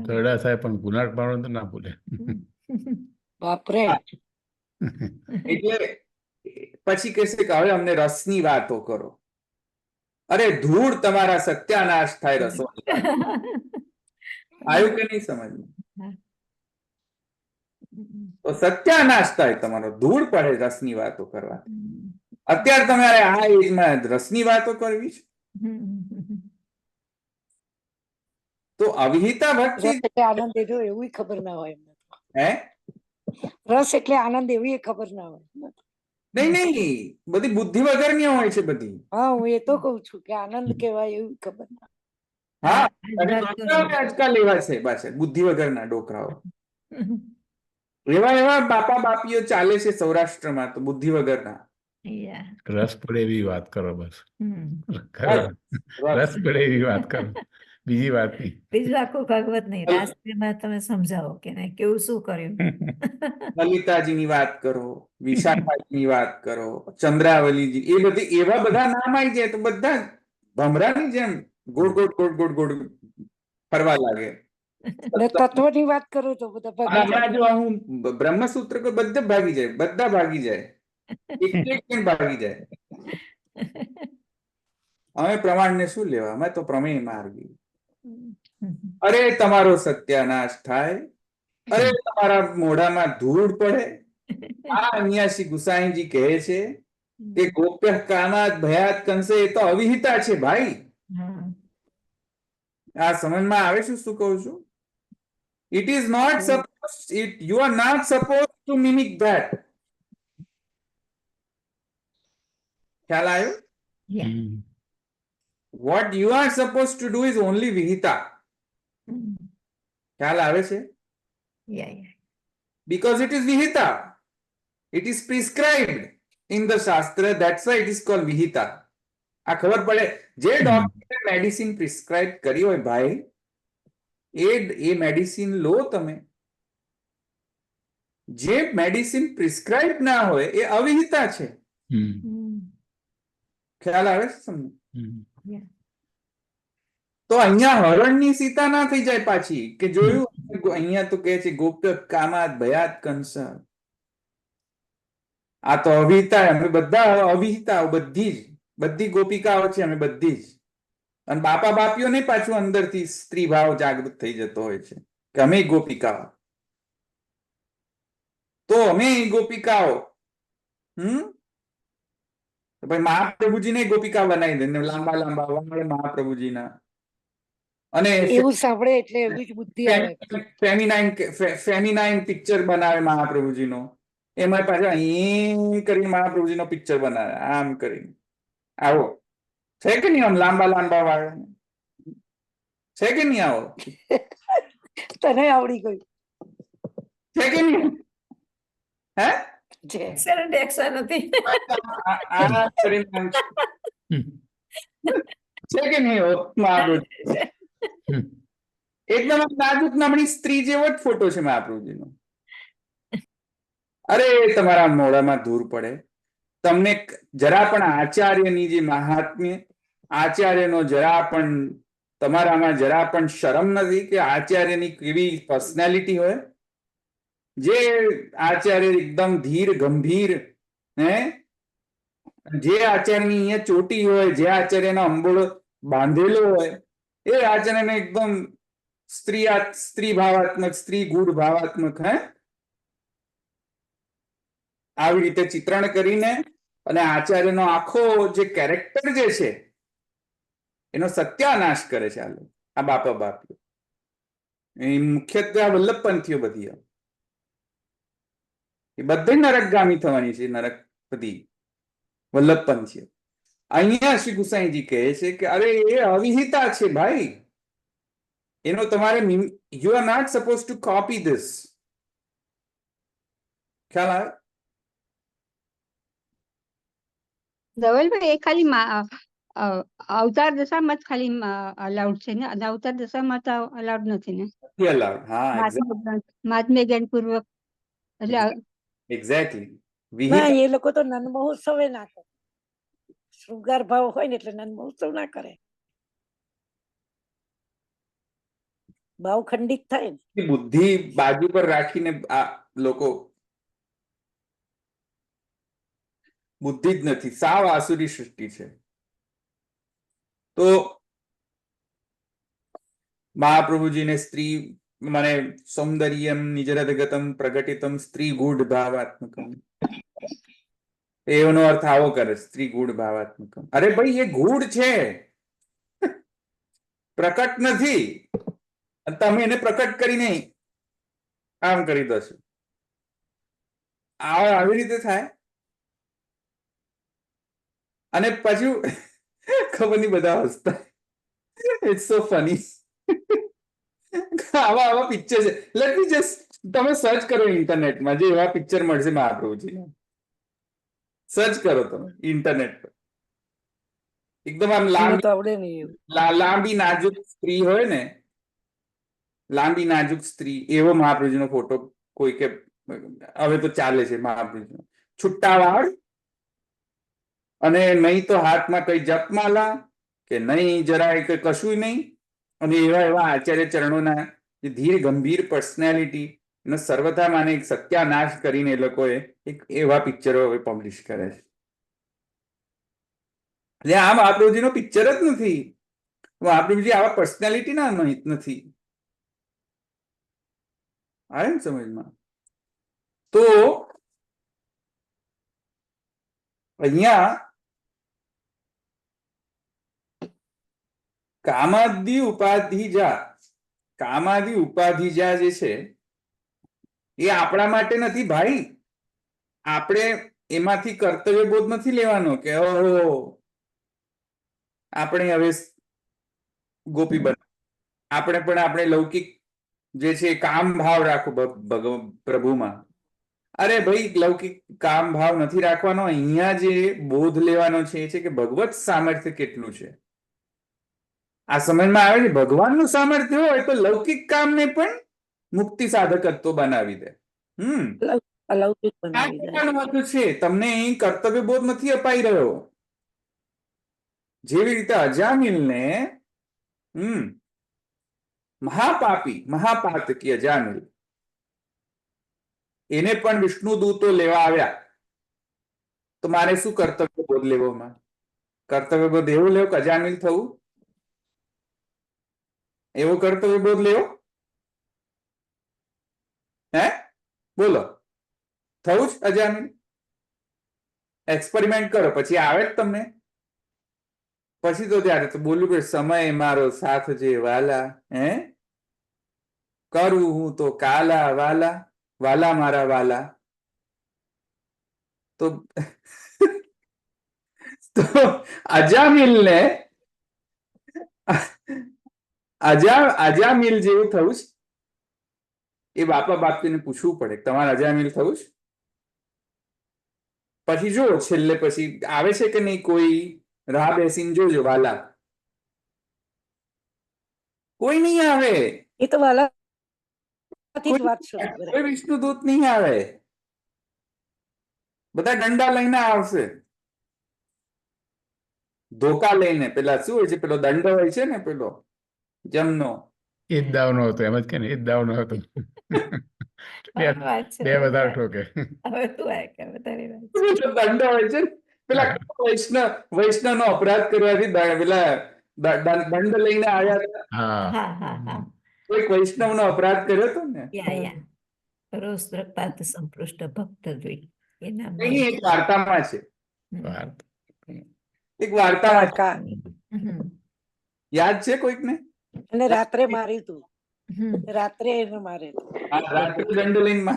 ધરડા સાહેબ પણ ગુનાટ પાડો તો ના ભૂલે. બાપરે. એટલે પછી કહેશે કે હવે અમને રસની વાતો કરો. અરે ધૂળ તમારા સત્યાનાશ થાય રસો. આવ્યું કે નહીં સમજમાં? તો સત્યાનાશ થાય તમારો, ધૂળ પડે રસની વાતો કરવા. અત્યારે તમારે આ એજમાં રસની વાતો કરવી છે? તો અવિહિતા ભક્તિ આનંદ એટલો એવું ખબર ના હોય. હે રસ એટલે આનંદ એવી ખબર ના હોય. નહીં બધી બુદ્ધિ વગરની હોય છે બધી. હા હું એ તો કઉ છું કે આનંદ કેવાય એવી ખબર ના. હા આજકાલ એવા છે પાછા બુદ્ધિ વગરના ડોકરાઓ. એવા બાપા બાપીઓ ચાલે છે સૌરાષ્ટ્રમાં તો બુદ્ધિ વગરના. રસ પડે એવી વાત કરો બસ. રસ પડે એવી વાત કરો, બીજી વાત નહીં. બીજું આખું ભાગવત નહીં, રાષ્ટ્રીયમાં તમે સમજાવો કે કેવું શું કર્યું. લલિતાજીની વાત કરો, વિશાખાજીની વાત કરો, ચંદ્રાવલીજી, એ બધી એવા બધા નામ આવી જાય તો બધા ભમરાની જેમ ગોળ ગોળ ગોળ ગોળ ગોળ ફરવા લાગે. તત્વની વાત કરું તો બધા જો હું બ્રહ્મસૂત્ર બધા ભાગી જાય, બધા ભાગી જાય, એક ભાગી જાય. અમે પ્રમાણને શું લેવા? અમે તો પ્રમેય માર્ગી. અરે તમારો સત્યાનાશ થાય, અરે તમારા મોઢામાં ધૂળ પડે. આ અન્યાસી ગુસાઈજી કહે છે કે ગોપ્ય કામાત ભયાત કંસે, એ તો અવિહિતા છે ભાઈ. આ સમજમાં આવે છે શું કહું છું? It is not supposed, you are not supposed to mimic that. ખ્યાલ આવ્યો? What you are supposed to do is only vihita. ખ્યાલ આવે છે? Because it is vihita. It is prescribed in the shastra. That's why it is called vihita. આ ખબર પડે? જે ડોક્ટરે મેડિસિન પ્રિસ્ક્રાઇબ કરી હોય ભાઈ, એ મેડિસિન લો તમે. જે મેડિસિન પ્રિસ્ક્રાઇબ ના હોય એ અવિહિતા છે. ખ્યાલ આવે છે તમને? તો અહીંયા હરણની સીતા ના થઈ જાય પાછી કે જોયું અહીંયા તો કહે છે ગોપ્ય કામાત ભયાત કંસ. આ તો અવિહિતા, અમે બધા અવિહિતા, બધી ગોપિકાઓ છે અમે બધી જ. અને બાપા બાપીઓ નહીં, પાછું અંદરથી સ્ત્રી ભાવ જાગૃત થઈ જતો હોય છે કે અમે ગોપિકાઓ, તો અમે ગોપિકાઓ. તો ભાઈ મહાપ્રભુજીને ગોપિકા બનાવી દે ને, લાંબા લાંબા વાળ મહાપ્રભુજીના. અને એવું સાંભળે એટલે એવી જ બુદ્ધિ આવે. ફેમિનાઇન પિક્ચર બનાવે મહાપ્રભુજીનો, એમાં પાછા અહીં કરીને મહાપ્રભુજીનો પિક્ચર બનાવે આમ કરીને. આવો છે કે નહીં? આમ લાંબા લાંબા વાળ છે કે નહીં? આવો તને આવડી ગયું છે કે નહીં? હે છે. એક્સેલન્ટ એક્શન હતી. આ કરીને આમ છે કે નહીં? મહાપ્રભુજી એકદમ નાજુક નમણી સ્ત્રી જેવો જ ફોટો છે મહાપ્રભુજીનો. અરે તમારા મોઢામાં ધૂળ પડે તમને જરા પણ આચાર્યની જે મહાત્મ્ય, આચાર્યનો જરા પણ તમારામાં જરા પણ શરમ નથી કે આચાર્યની કેવી પર્સનાલિટી હોય. જે આચાર્ય એકદમ ધીર ગંભીર, હે, જે આચાર્યની અહીંયા ચોટી હોય, જે આચાર્યનો અંબોળો બાંધેલો હોય, એ આચાર્યને એકદમ સ્ત્રી ભાવાત્મક, સ્ત્રી ગુણ ભાવાત્મક, હે, આવી રીતે ચિત્રણ કરીને અને આચાર્યનો આખો જે કેરેક્ટર જે છે એનો સત્યાનાશ કરે છે આ બાપા બાપીઓ. મુખ્યત્વે આ વલ્લભપંથીઓ બધી એ બધે નરકગામી થવાની છે, નરક બધી વલ્લભપંથીઓ. અહીંયા શ્રી ગુસાઈજી કહે છે કે અરે એ અવિહિતા છે ભાઈ, એનો તમારે you are not suppose to copy this. ખ્યાલ આવે? ધવલભાઈ, એ ખાલી અવતાર દશામાં જ ખાલી અલાઉડ છે ને, અને અવતાર દશામાં તો અલાઉડ નથી ને? Allowed. હા, મહાત્મ્ય જ્ઞાન પૂર્વક એટલે એક્ઝેક્ટલી. ના, એ લોકો તો નન મહોત્સવે ના કરે. શૃંગાર ભાવ હોય ને એટલે નન મહોત્સવ ના કરે. ભાવ ખંડિત થાય ને. બુદ્ધિ બાજુ પર રાખીને આ લોકો બુદ્ધિ જ નથી, સાવ આસુરી સૃષ્ટિ છે. તો મહાપ્રભુજીને સ્ત્રી મને સૌંદર્યમ નિજરદગતમ પ્રગટિતમ સ્ત્રી ગૂઢ ભાવાત્મકમ, એનો અર્થ આવો કરે, સ્ત્રી ગૂઢ ભાવાત્મકમ. અરે ભાઈ એ ગૂઢ છે, પ્રકટ નથી. તમે એને પ્રકટ કરીને આમ કરી દો છો. આવી રીતે થાય. અને પાછું ખબર નહીં બધા હસતા, ઇટ્સ સો ફની. આવા પિક્ચર છે. લેટ મી જસ્ટ, તમે સર્ચ કરો ઇન્ટરનેટમાં, જે એવા પિક્ચર મળશે મહાપ્રભુજી, સર્ચ કરો તમે ઇન્ટરનેટ પર. એકદમ આમ લાંબી નાજુક સ્ત્રી હોય ને, લાંબી નાજુક સ્ત્રી, એવો મહાપ્રભુજીનો ફોટો કોઈ કે હવે તો ચાલે છે મહાપ્રભુજીનો. છુટ્ટા વાળ, અને નહીં તો હાથમાં કઈ જપમાલા કે નહીં જરાય કઈ કશું નહીં. અને એવા આચાર્ય ચરણોના જે ધીર ગંભીર પર્સનાલિટી એનો સર્વથા માને એક સત્યાનાશ કરીને એ લોકોએ એક એવા પિક્ચરો હવે પબ્લિશ કરે છે. એટલે આ મહાપ્રભુજીનો પિક્ચર જ નથી. મહાપ્રભુજી આવા પર્સનાલિટી ના નથી. આવે ને સમજમાં? તો અહીંયા કામાદિ ઉપાધિજા જે છે એ આપણા માટે નથી ભાઈ. આપણે એમાંથી કર્તવ્ય બોધ નથી લેવાનો કે ઓહો આપણે હવે ગોપી બન. આપણે પણ આપણે લૌકિક જે છે કામ ભાવ રાખો પ્રભુમાં. અરે ભાઈ લૌકિક કામ ભાવ નથી રાખવાનો. અહીંયા જે બોધ લેવાનો છે એ છે કે ભગવત સામર્થ્ય કેટલું છે. આ સમજમાં આવે છે ભગવાનનું સામર્થ્ય હોય તો લૌકિક કામને પણ મુક્તિ સાધકત્વ બનાવી દે. અલૌકિક બનાવી દે. છે તમને અહીં કર્તવ્ય બોધ નથી અપાઈ રહ્યો. જેવી રીતે અજામિલને મહાપાપી મહાપાતકી અજામિલ, એને પણ વિષ્ણુ દૂતો લેવા આવ્યા. તો મારે શું કર્તવ્ય બોધ લેવામાં? કર્તવ્ય બોધ એવો લેવો કે અજામિલ થવું? એવો કર્તવ્ય બોધ લેવો? હે બોલો, થવું જ અજામિલ? એક્સપેરિમેન્ટ કરો, પછી આવે જ તમને. પછી તો ત્યારે તો બોલું કે સમય મારો સાથ જે વાલા, હે કરું હું તો કાલા વાલા, વાલા મારા વાલા. તો તો અજામિલને અજામિલ જેવું થવું છે. એ બાપા બાપજીને પૂછવું પડે તમારે અજામિલ થવું છે? પછી જો છેલ્લે પછી આવે છે કે નહીં, કોઈ રાહ બેસીને જોજો વાલા, કોઈ નહીં આવે. એ તો વાલાથી જ વાત શરૂ કરે. કોઈ વિષ્ણુદૂત નહીં આવે, બધા દંડા લઈને આવશે, ધોકા લઈને. પેલા શું હોય છે, પેલો દંડ હોય છે ને, પેલો જમનો. એ જ દાવનો હતો, એમ જ કે ને, એ જ દાવનો હતો. બરાબર વાત છે, બે વધારે ઠોકે. હવે તું આ કે તારી વાત છે. દંડ હોય છે ને, પેલા વૈષ્ણવ નો અપરાધ કરવાથી પેલા દંડ લઈને આવ્યા હતા. હા હા હા હા કોઈક વૈષ્ણવ નો અપરાધ કર્યો હતો ને. યા રોષ પ્રપાત સંપૃષ્ટ ભક્ત જોઈ એ નામ નહીં, એક વાર્તામાં છે, વાત. એક વાર્તામાં છે. કાકા યાદ છે કોઈકને? અને રાત્રે માર્યું તું, રાત્રે એને મારે આ રાત્રે દંડ લઈને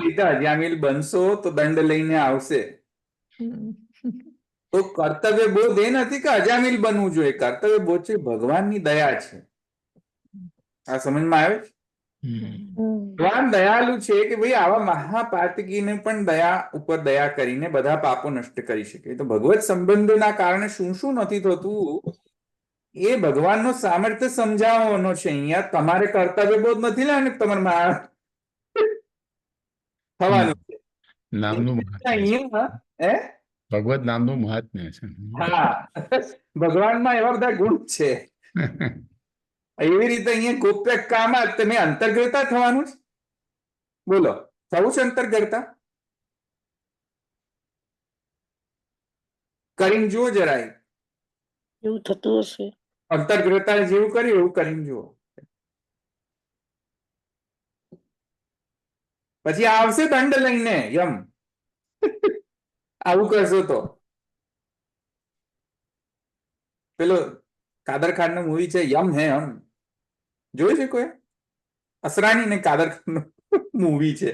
લીધા. અજામિલ બનશો તો દંડ લઈને આવશે. તો કર્તવ્ય બોધ એ નથી કે અજામિલ બનવું જોઈએ. કર્તવ્ય બોધ છે ભગવાનની દયા છે. આ સમજમાં આવે છે? ભગવાન દયાલુ છે કે ભાઈ આવા મહાપાતકીને પણ દયા ઉપર દયા કરીને બધા પાપો નષ્ટ કરી શકે. તો ભગવત સંબંધના કારણે શું શું નથી થતું એ ભગવાનનો સામર્થ્ય સમજાવવાનો છે. અહીંયા તમારે કર્તવ્ય બોધ નથી ને તમારે થવાનું છે. નામનું મહાત્મ્ય. અહીંયા હે ભગવત નામનું મહાત્મ્ય છે. હા, ભગવાનમાં એવા બધા ગુણ છે. એવી રીતે અહીંયા ગોપ્ય કામાં તમે અંતર્ગતા થવાનું છે. બોલો, થવું છે અંતર્ગતા? કરીને જુઓ જરાય, એવું થતું હશે. અંતર્ગતા જેવું કર્યું એવું કરીને જુઓ. પછી આવશે દંડ લઈને યમ. આવું કરશો તો. પેલો કાદર ખાન નું મૂવી છે યમ હે હમ, જોયું છે કોઈ? અસરાની ને કાદર ખાન નું મૂવી છે.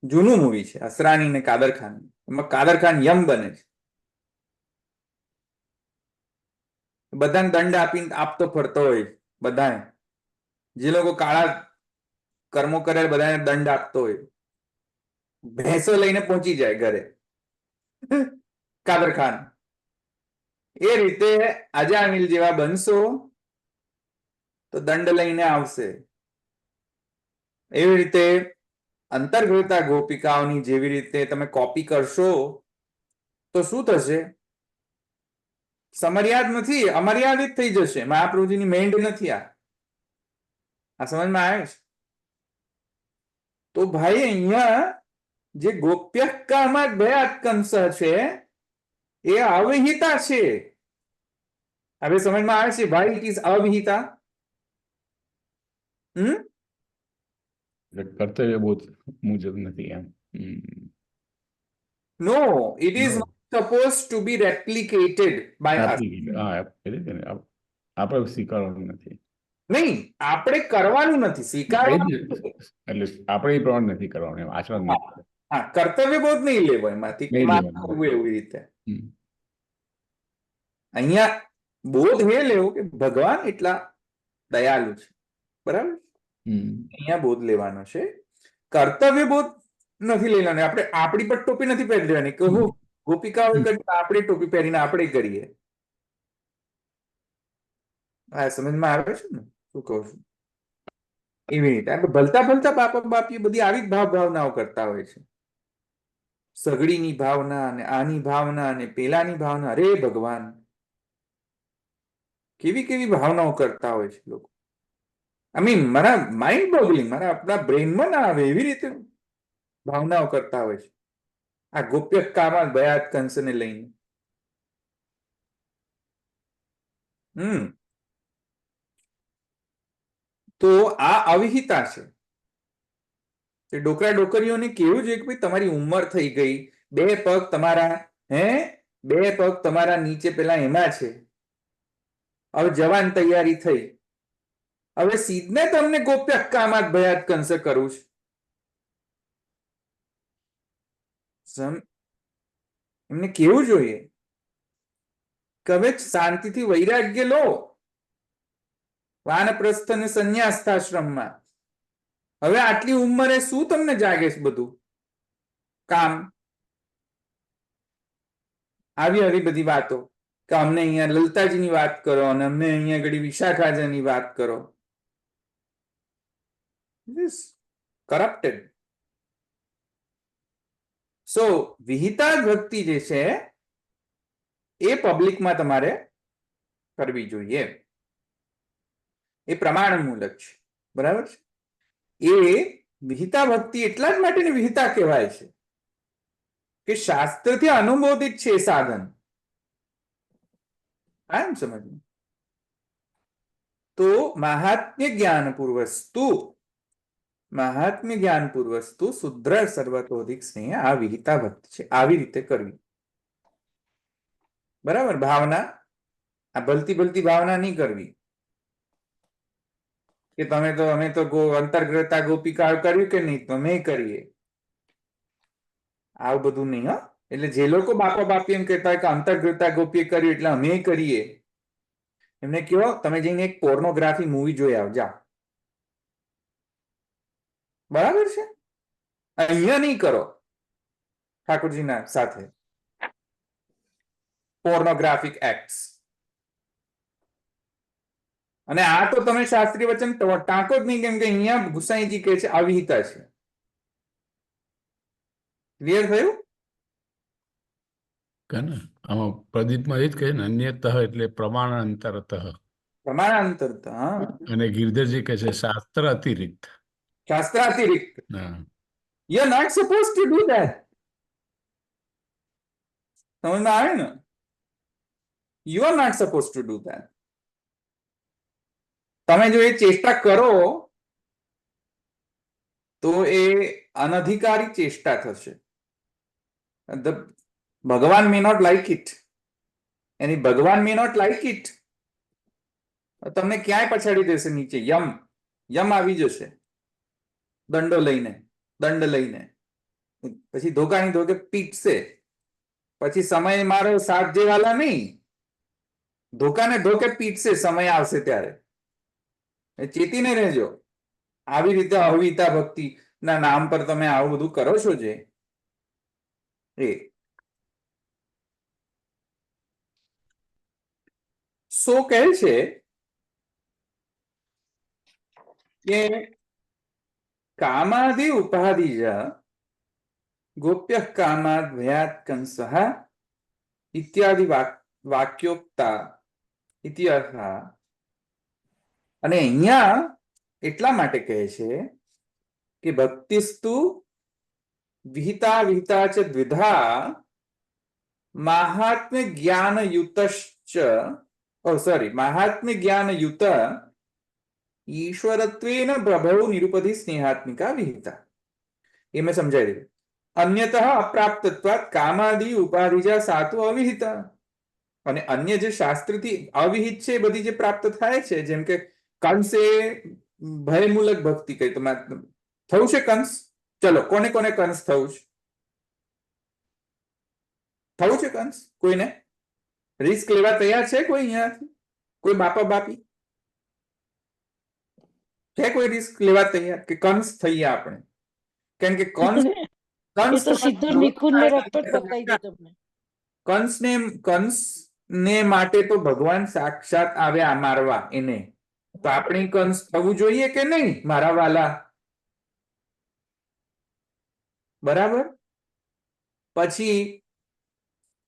જૂનું મૂવી છે, અસરાની ને કાદર ખાન. એમાં કાદર ખાન યમ બને છે. બધાને દંડ આપીને આપતો ફરતો હોય. બધાને જે લોકો કાળા કર્મો કરે બધાને દંડ આપતો હોય. ભેંસો લઈને પહોંચી જાય ઘરે કાદર ખાન. એ રીતે અજામિલ જેવા બનશો તો દંડ લઈને આવશે. એવી રીતે અંતર્ગતા ગોપિકાઓની જેવી રીતે તમે કોપી કરશો તો શું થશે? સમર્યાદ નથી, અમર્યાદિત થઈ જશે. મહાપ્રભુજીની મેંડ નથી. આ સમજમાં આવે છે? તો ભાઈ અહીંયા જે ગોપ્યકામાં ભયાત કંસ છે એ અવિહિતા છે. હવે સમજમાં આવે છે ભાઈ, ઇટ ઇઝ અવિહિતા. કર્તવ્ય બોધ મુજબ નથી એમ. No, it is not suppose to be replicated by us. આપણે સ્વીકારવાનું નથી. નહીં, આપણે કરવાનું નથી, સ્વીકારવાનું. એટલે આપણે એ પ્રમાણે નથી કરવાનું એમ આચરણ નથી. હા, કર્તવ્ય બોધ નહીં લેવો એમાંથી નહીં માનવું લેવાનું. એવી રીતે. અહીંયા બોધ એ લેવો કે ભગવાન એટલા દયાલુ છે. બરાબર? અહીંયા બોધ લેવાનો છે. કર્તવ્ય બોધ નથી લેવાનો. આપણે આપણી પર ટોપી નથી પહેરી લેવાની કે હું ગોપિકાઓ કરી આપણે ટોપી પહેરીને આપણે કરીએ. હા, સમજમાં આવે છે ને શું કહું છું? એવી રીતે આપણે ભલતા ભલતા બાપા બાપી બધી આવી જ ભાવનાઓ કરતા હોય છે. સગડીની ભાવના અને આની ભાવના અને પેલાની ભાવના. અરે ભગવાન, કેવી કેવી ભાવનાઓ કરતા હોય છે લોકો. મારા માઇન્ડ બોગલિંગ, મારા આપણા બ્રેનમાં ના આવે એવી રીતે ભાવનાઓ કરતા હોય છે આ ગોપ્ય કામા બયાત કંસને લઈને. તો આ અવિહિતા છે. તે ડોકરા ડોકરીઓને કેવું જોઈએ કે ભાઈ તમારી ઉંમર થઈ ગઈ, બે પગ તમારા બે પગ તમારા નીચે પેલા એમાં છે, હવે જવાન તૈયારી થઈ, હવે સીધને તમને ગોપ્ય કામાત ભયાત કંસ કરવું છે. એમને કેવું જોઈએ કે હવે શાંતિથી વૈરાગ્ય લો, વાનપ્રસ્થ અને સંન્યાસ્તાશ્રમમાં. હવે આટલી ઉંમરે શું તમને જાગે છે બધું કામ? આવી આવી બધી વાતો કે અમને અહીંયા લલતાજીની વાત કરો અને અમને અહીંયા ઘડી વિશાખાજીની વાત કરો. કરપ્ટેડ. સો વિહિતા ભક્તિ જે છે એ પબ્લિકમાં તમારે કરવી જોઈએ. એ પ્રમાણમૂલક છે, બરાબર છે. એ વિહિતા ભક્તિ એટલા જ માટેની વિહિતા કહેવાય છે કે શાસ્ત્રથી અનુમોદિત છે સાધન. આમ સમજવું. તો મહાત્મ્ય જ્ઞાન પૂર્વસ્તુ શુદ્ર સર્વતોધિક સ્નેહ આ વિહિતા ભક્તિ છે. આવી રીતે કરવી, બરાબર. ભાવના આ ભલતી ભલતી ભાવના નહીં કરવી કે અમે તો અંતર્ગ્રતા ગોપિકા કર્યું કે નહીં, તમે કરીએ, આવું બધું નહીં. એટલે જે લોકો બાપા બાપી એમ કહેતા હોય કે અંતર્ગ્રતા ગોપીએ કર્યું એટલે અમે કરીએ, એમને કહો તમે જઈને એક પોર્નોગ્રાફી મૂવી જોઈ આવો, જાઓ. બરાબર છે. અહીંયા નહીં કરો ઠાકોરજીના સાથે પોર્નોગ્રાફિક એક્ટ્સ. અને આ તો તમે શાસ્ત્રીય વચન ટાંકો જ નહીં, કેમ કે અહીંયા ગુસાઈજી કહે છે અવિહિતા છે. ક્લિયર થયું? આમાં પ્રદીપમાં એ જ કહે ને, અન્યતઃ એટલે પ્રમાણાંતરતઃ. પ્રમાણાંતરત. અને ગિરધરજી કહે છે શાસ્ત્ર અતિરિક્ત. શાસ્ત્રાતિરિક્ત. હા, you are not suppose to do that. સમજમાં આવે ને? You are not suppose to do that. તમે જો એ ચેષ્ટા કરો તો એ અનધિકારી ચેષ્ટા થશે. ભગવાન મે નોટ લાઈક ઇટ. એની ભગવાન મે નોટ લાઈક ઇટ. તમને ક્યાંય પછાડી દેશે નીચે. યમ આવી જશે દંડ લઈને, પછી ધોકાની ધોકે પીટશે. પછી સમય મારો સાથ જેવાલા નહીં, ધોકાને ધોકે પીટશે સમય આવશે ત્યારે. ચેતીને રહેજો. આવી રીતે અવિહિતા ભક્તિ ના નામ પર તમે આવું બધું કરો છો જે સો કહે છે કે કામાદિ ઉપાધિજ ગોપ્ય કામાદ ભયાત કંસઃ ઇત્યાદિ વાક્યોક્તા ઇત્યર્થ. અને અહીંયા એટલા માટે કહે છે કે ભક્તિસ્તુ વિહિતા વિહિતા ચ દ્વિધા મહાત્મ્ય જ્ઞાનયુત ઈશ્વરત્વેન પ્રભવ નિરુપધિ સ્નેહાત્મિકા વિહિતા. એ મેં સમજાવી દીધું. અન્યતઃ અપ્રાપ્તત્વાત કામાદિ ઉપાધિજા સાતુ અવિહિતા. અને અન્ય જે શાસ્ત્રથી અવિહિત છે એ બધી જે પ્રાપ્ત થાય છે, જેમ કે કંસે ભયમૂલક ભક્તિ કરી. તો થયું છે કંસ? ચલો, કોને કોને કંસ થયું છે કંસ? કોઈને રિસ્ક લેવા તૈયાર છે? કોઈ અહીંયાથી કોઈ બાપા બાપી છે? કોઈ રિસ્ક લેવા તૈયાર કે કંસ થઈએ આપણે? કેમ કે કંસ તો સીધું નિકુંજનો રસ્તો જ બતાવી દો તમને. કંસને માટે તો ભગવાન સાક્ષાત આવ્યા મારવા એને. તો આપણે કંસ થવું જોઈએ કે નહીં મારા વાલા? બરાબર. પછી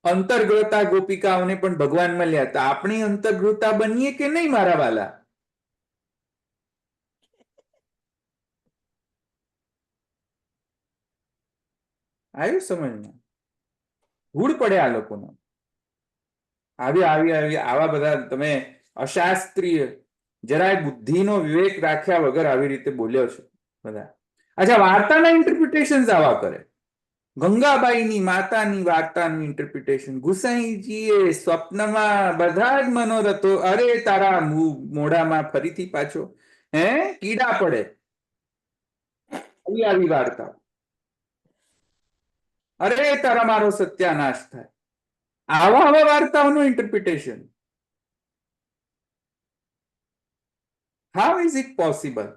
અંતર્ગતા ગોપિકાઓને પણ ભગવાન મળ્યા. તો આપણી અંતર્ગતા બનીએ કે નહીં મારા વાલા? આવ્યું સમજમાં? ધૂળ પડે આ લોકોનો. આવા બધા તમે અશાસ્ત્રીય, જરાય બુદ્ધિનો વિવેક રાખ્યા વગર આવી રીતે બોલ્યો છો બધા. અચ્છા, વાર્તાના ઇન્ટરપ્રિટેશન આવા કરે. ગંગાબાઈની માતાની વાર્તાનું ઇન્ટરપ્રિટેશન ગુસાઈજીએ સ્વપ્નમાં બધા જ મનોરથો, અરે તારા મોઢામાં ફરીથી પાછો કીડા પડે આવી વાર્તા, અરે તારા મારો સત્યાનાશ થાય, આવા વાર્તાઓનું interpretation. How is it possible?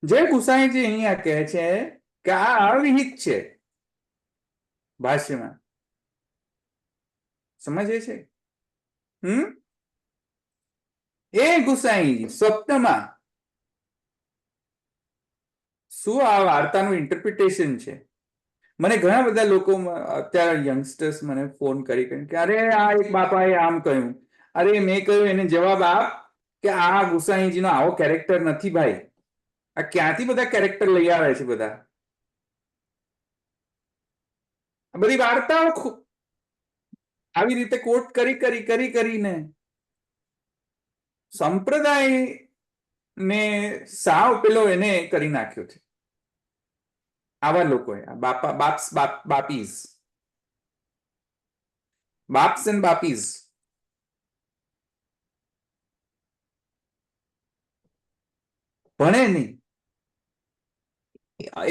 જે ગુસાઈજી અહીંયા કહે છે કે આ અવિહિત છે ભાષ્યમાં, સમજે છે? એ ગુસાઈજી સ્વપ્નમાં શું આ વાર્તાનું ઇન્ટરપ્રિટેશન છે? મને ઘણા બધા લોકો અત્યારે યંગસ્ટર્સ મને ફોન કરી કે અરે આ એક બાપાએ આમ કહ્યું. અરે મેં કહ્યું એને જવાબ આપ કે આ ગુસાઈજીનો આવો કેરેક્ટર નથી ભાઈ. આ ક્યાંથી બધા કેરેક્ટર લઈ આવે છે? બધા બધી વાર્તાઓ આવી રીતે કોટ કરીને સંપ્રદાય ને સાવ પેલો એને કરી નાખ્યો છે. આવા લોકોએ બાપ્સ એન્ડ બાપીઝ ભણે નહીં.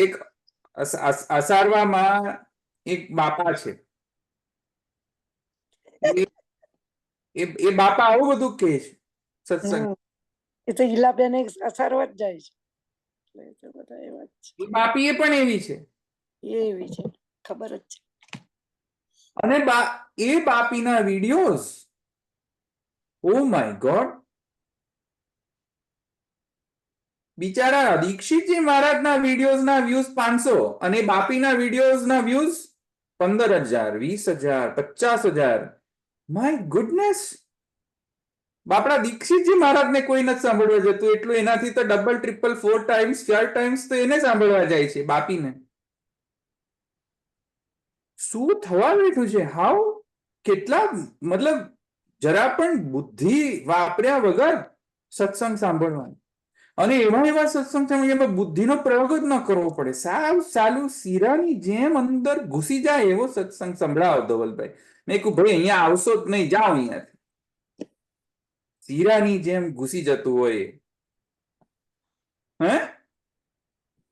એક અસારવામાં એક બાપા છે, એ બાપા આવું બધું કહે છે સત્સંગ. એ તો ઈલાબેન અસારવા જ જાય છે. એટલે એ તો બધા એવા જ છે. એ બાપી એ પણ એવી છે, એ એવી છે, ખબર જ છે. અને એ બાપીના વિડીયોઝ, ઓ માય ગોડ, બિચારા દીક્ષિતજી મહારાજના વિડીયોઝના વ્યૂઝ 500 અને બાપીના વિડીયોઝના વ્યૂઝ 15,000, 20,000, 50,000. My goodness! બાપડા દીક્ષિતજી મહારાજને કોઈ નથી સાંભળવા જતું, એટલું એનાથી તો ડબલ, ટ્રિપલ, 4 ટાઈમ્સ 4 ટાઈમ્સ તો એને સાંભળવા જાય છે બાપીને. શું થવા બેઠું છે? હાઉ? કેટલા, મતલબ જરા પણ બુદ્ધિ વાપર્યા વગર સત્સંગ સાંભળવાનું, અને એવા સત્સંગ એમાં બુદ્ધિનો પ્રયોગ જ ન કરવો પડે. સાવ સાલું શીરાની જેમ અંદર ઘૂસી જાય એવો સત્સંગ સંભળાવો ધવલભાઈ. મેં કહ્યું ભાઈ અહીંયા આવશો જ નહીં, જાઓ અહીંયાથી. શીરાની જેમ ઘૂસી જતું હોય,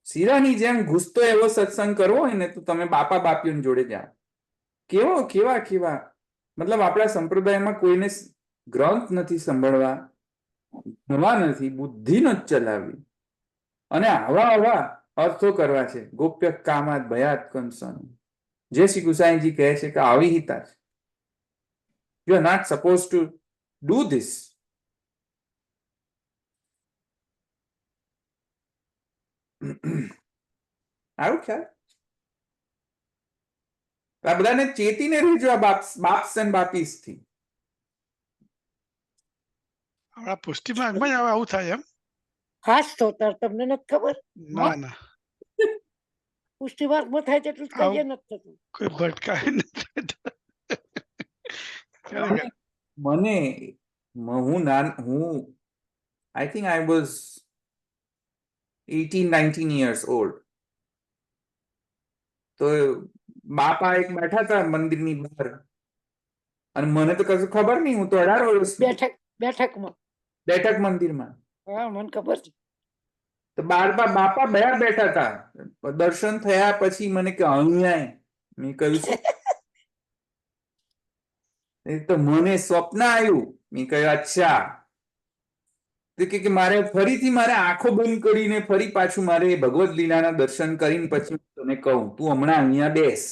શીરાની જેમ ઘૂસતો એવો સત્સંગ કરવો હોય ને તો તમે બાપા બાપીઓ જોડે જાઓ. કેવા મતલબ આપણા સંપ્રદાયમાં કોઈને ગ્રંથ નથી સંભળવા, ભણવા નથી, બુદ્ધિ નથી ચલાવવી, અને આવા અર્થો કરવા છે. ગોપ્ય કામાત ભયાત કંસન, જે શ્રી ગુસાઈજી કહે છે કે આવી હિતા છે. You are not suppose to do this. આવું ખ્યાલ આ બધાને ચેતીને રહેજો આ બાપ્સ એન્ડ બાપીસ થી. આપણા પુષ્ટિ માર્ગમાં જ હવે આવું થાય એમ? હાસ તો તાર તમને નથી ખબર? ના પુષ્ટિ માર્ગમાં થાય તેટલું જ કહીએ નથી થતું. કોઈ ભટકાય નથી. મને હું I think I was 18-19 years old. તો બાપા એક બેઠા હતા મંદિરની બહાર, અને મને તો કશું ખબર નહીં, હું તો 18 વર્ષ. બેઠક મંદિરમાં. હા, મને ખબર છે. તો બાપા બેઠા હતા. દર્શન થયા પછી મને કે અહીંયા મેં કહ્યું તો મને સ્વપ્ન આવ્યું. મેં કહ્યું અચ્છા. કે મારે ફરીથી આંખો બંધ કરીને ફરી પાછું મારે ભગવદ લીલાના દર્શન કરીને પછી તને કહું, તું હમણાં અહીંયા બેસ.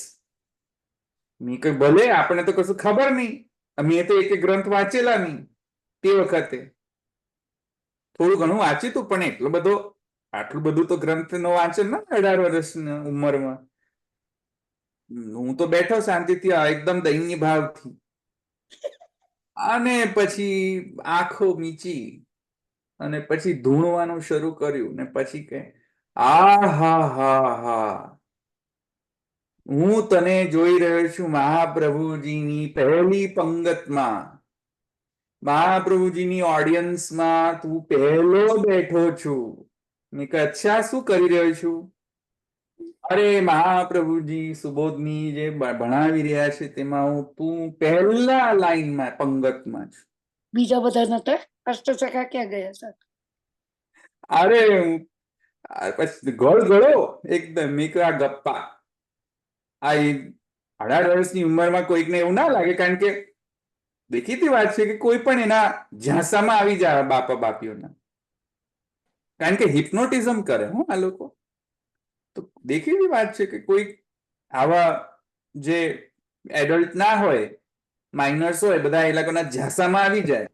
મેં કહ્યું ભલે, આપણે તો કશું ખબર નહીં, મેં તો એક ગ્રંથ વાંચેલા નહીં. તે વખતે થોડું ઘણું વાંચ્યું હતું, પણ આટલું બધું તો ગ્રંથ નો વાંચન ના 18 વર્ષની ઉંમરમાં. હું તો બેઠો શાંતિથી એકદમ દૈન્ય ભાવથી, અને પછી આંખો મીચી અને પછી ધૂણવાનું શરૂ કર્યું ને પછી કે હા, હું તને જોઈ રહ્યો છું મહાપ્રભુજીની પહેલી પંગતમાં, મહાપ્રભુજીની ઓડિયન્સમાં તું પહેલો બેઠો છું. મેં કહ્યું અચ્છા, શું કરી રહ્યો છું? અરે મહાપ્રભુજી સુબોધની જે ભણાવી રહ્યા છે તેમાં તું પહેલા લાઈનમાં પંગતમાં છું. બીજા બધા નતા અષ્ટસખા ક્યાં ગયા સર? અરે પછી ગળો એકદમ. મેં કહ્યું આ ગપ્પા, આ 18 વર્ષની ઉંમરમાં કોઈકને એવું ના લાગે, કારણ કે દેખીતી વાત છે કે કોઈ પણ એના ઝાંસામાં આવી જાય બાપા બાપીઓના, કારણ કે હિપ્નોટિઝમ કરે હું આ લોકો. તો દેખીતી વાત છે કે કોઈ આવા જે એડલ્ટ ના હોય, માઇનર્સ હોય, બધા એ લોકોના ઝાંસામાં આવી જાય.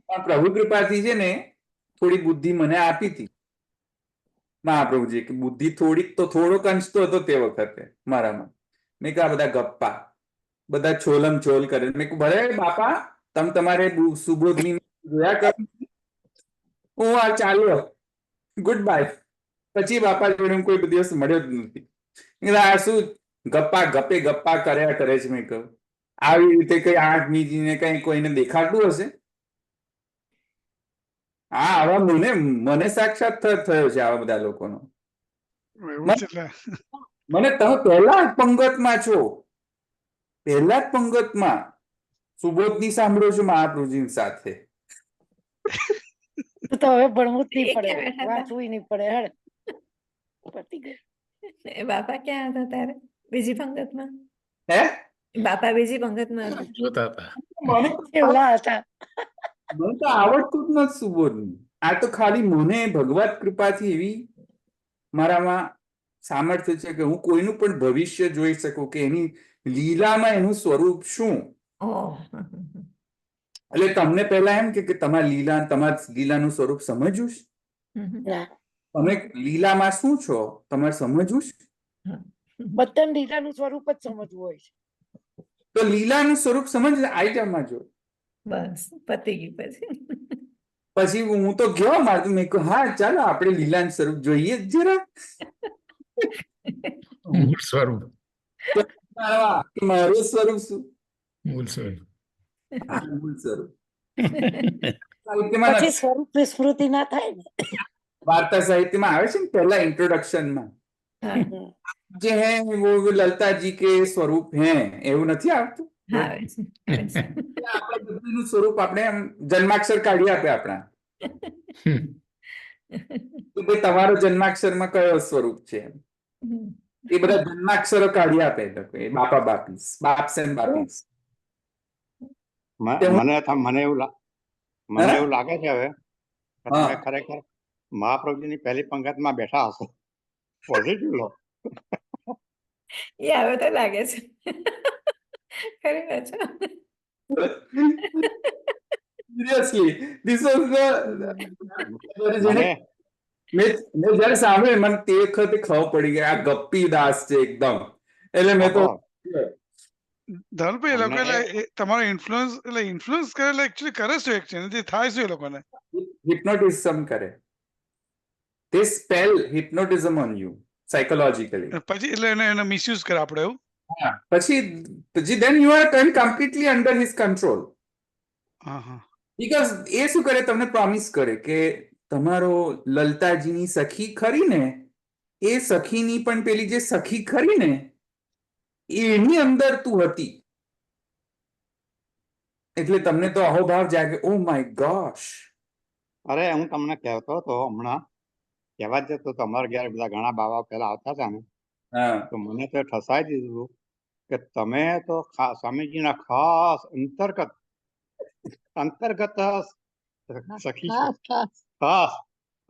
પણ પ્રભુ કૃપાથી છે ને થોડી બુદ્ધિ મને આપી હતી મહાપ્રભુજી, કે બુદ્ધિ થોડીક તો થોડોક અંશ તો હતો તે વખતે મારામાં. મેં કહ્યું આ બધા ગપ્પા, બધા છોલમ છોલ કરે. મેં કહ્યું ભલે બાપા, તમે તમારે સુબોધની જોયા કરો, હું આ ચાલ્યો, ગુડ બાય. પછી બાપા જોડે હું કોઈ દિવસ મળ્યો જ નથી. આ શું ગપ્પા કર્યા કરે છે? મેં કહ્યું આવી રીતે કઈ આંખ મીચીને કઈ કોઈને દેખાતું હશે? હા, આવા મને સાક્ષાત થયો છે આવા બધા લોકોનો. એવું છે એટલે મને તમે પહેલા જ પંગતમાં છો, પહેલા જ પંગતમાં સુબોધની સાંભળો છો મહાપ્રભુજી સાથે. તો હવે ભણવું જ નહીં એ પડે, ક્યાં બેઠા હતા? વાંચવું નહીં પડે. હેડ પતી ગયું. એ બાપા ક્યાં હતા ત્યારે? બીજી પંગતમાં? હે બાપા બીજી પંગતમાં હતા. જોતા હતા. મને કેવડા હતા. મને તો આવડતું જ નથી સુબોધની. આ તો ખાલી મને ભગવત કૃપાથી એવી મારામાં સામર્થ્ય છે કે હું કોઈનું પણ ભવિષ્ય જોઈ શકું, કે એની લીલામાં એનું સ્વરૂપ શું. ઓહ. એટલે તમને પહેલા એમ કે તમારા લીલાનું સ્વરૂપ સમજવું છે? ના, તમે લીલામાં શું છો તમારે સમજવું છે? બધાને લીલાનું સ્વરૂપ જ સમજવું હોય છે. તો લીલાનું સ્વરૂપ સમજ આઈટમમાં જો. બસ પતી ગયું પછી. પછી હું તો કેવા મારતું, મેં કહ્યું હા ચાલો આપણે લીલાનું સ્વરૂપ જોઈએ જ જરા. મૂળ સ્વરૂપ. મારું સ્વરૂપ શું? મૂળ સ્વરૂપ. આ મૂળ સ્વરૂપ સાહિત્યમાં પછી નથી. સ્વરૂપની સ્મૃતિ ના થાય ને. વાર્તા સાહિત્યમાં આવે છે ને પહેલા ઇન્ટ્રોડક્શનમાં, હા, જે હે वो ललता जी के स्वरूप हैं, એવું નથી આવતું? આવે છે, આવે છે. આપણે બધાનું સ્વરૂપ આપણે આમ જન્માક્ષર કાઢી આપે આપણા, કે ભાઈ તમારો જન્માક્ષરમાં કયો સ્વરૂપ છે. એ બધા જન્માક્ષરો કાઢી આપે એ લોકો, એ બાપા બાપીસ, બાપ્સ એન્ડ બાપીસ. તે હું- મને એવું લાગે છે હવે કે હા. તમે ખરેખર મહાપ્રભુજીની પહેલી પંગતમાં બેઠા હશો. પોઝિટિવ લો. એ હવે તો લાગે છે. ખરી વાત છે. Seriously, this was the મને મેં જયારે સાંભળ્યું મને તે વખતે ખબર પડી ગઈ આ ગપ્પી દાસ છે એકદમ. એટલે મેં તો ધવલભાઈ એ લોકો અમને એટલે તમારો ઇન્ફ્લુઅન્સ કરે એટલે એકચ્યુઅલી કરે શું એક્ચ્યુઅલી થાય શું એ લોકોને? hypnotism કરે. They spell hypnotism on you psychologically. પછી એટલે એને મિસયુઝ કરે આપણે એવું? પછી then you are completely under his control. હા હા. Because એ શું કરે, તમને પ્રોમિસ કરે કે તમારો લલતાજીની સખી ખરી ને, એ સખીની પણ પેલી જે સખી ખરી ને એની અંદર તું હતી. એટલે તમને તો અહોભાવ જાગે, ઓ માય ગોશ. અરે હું તમને કહેતો હતો હમણાં, કહેવા જ જતો તમારા ઘેર બધા ઘણા બાબા પહેલા આવતા હતા ને, હા તો મને તો ઠસાઈ દીધું કે તમે તો સ્વામીજીના ખાસ અંતર્ગત સખી છો. ખાસ.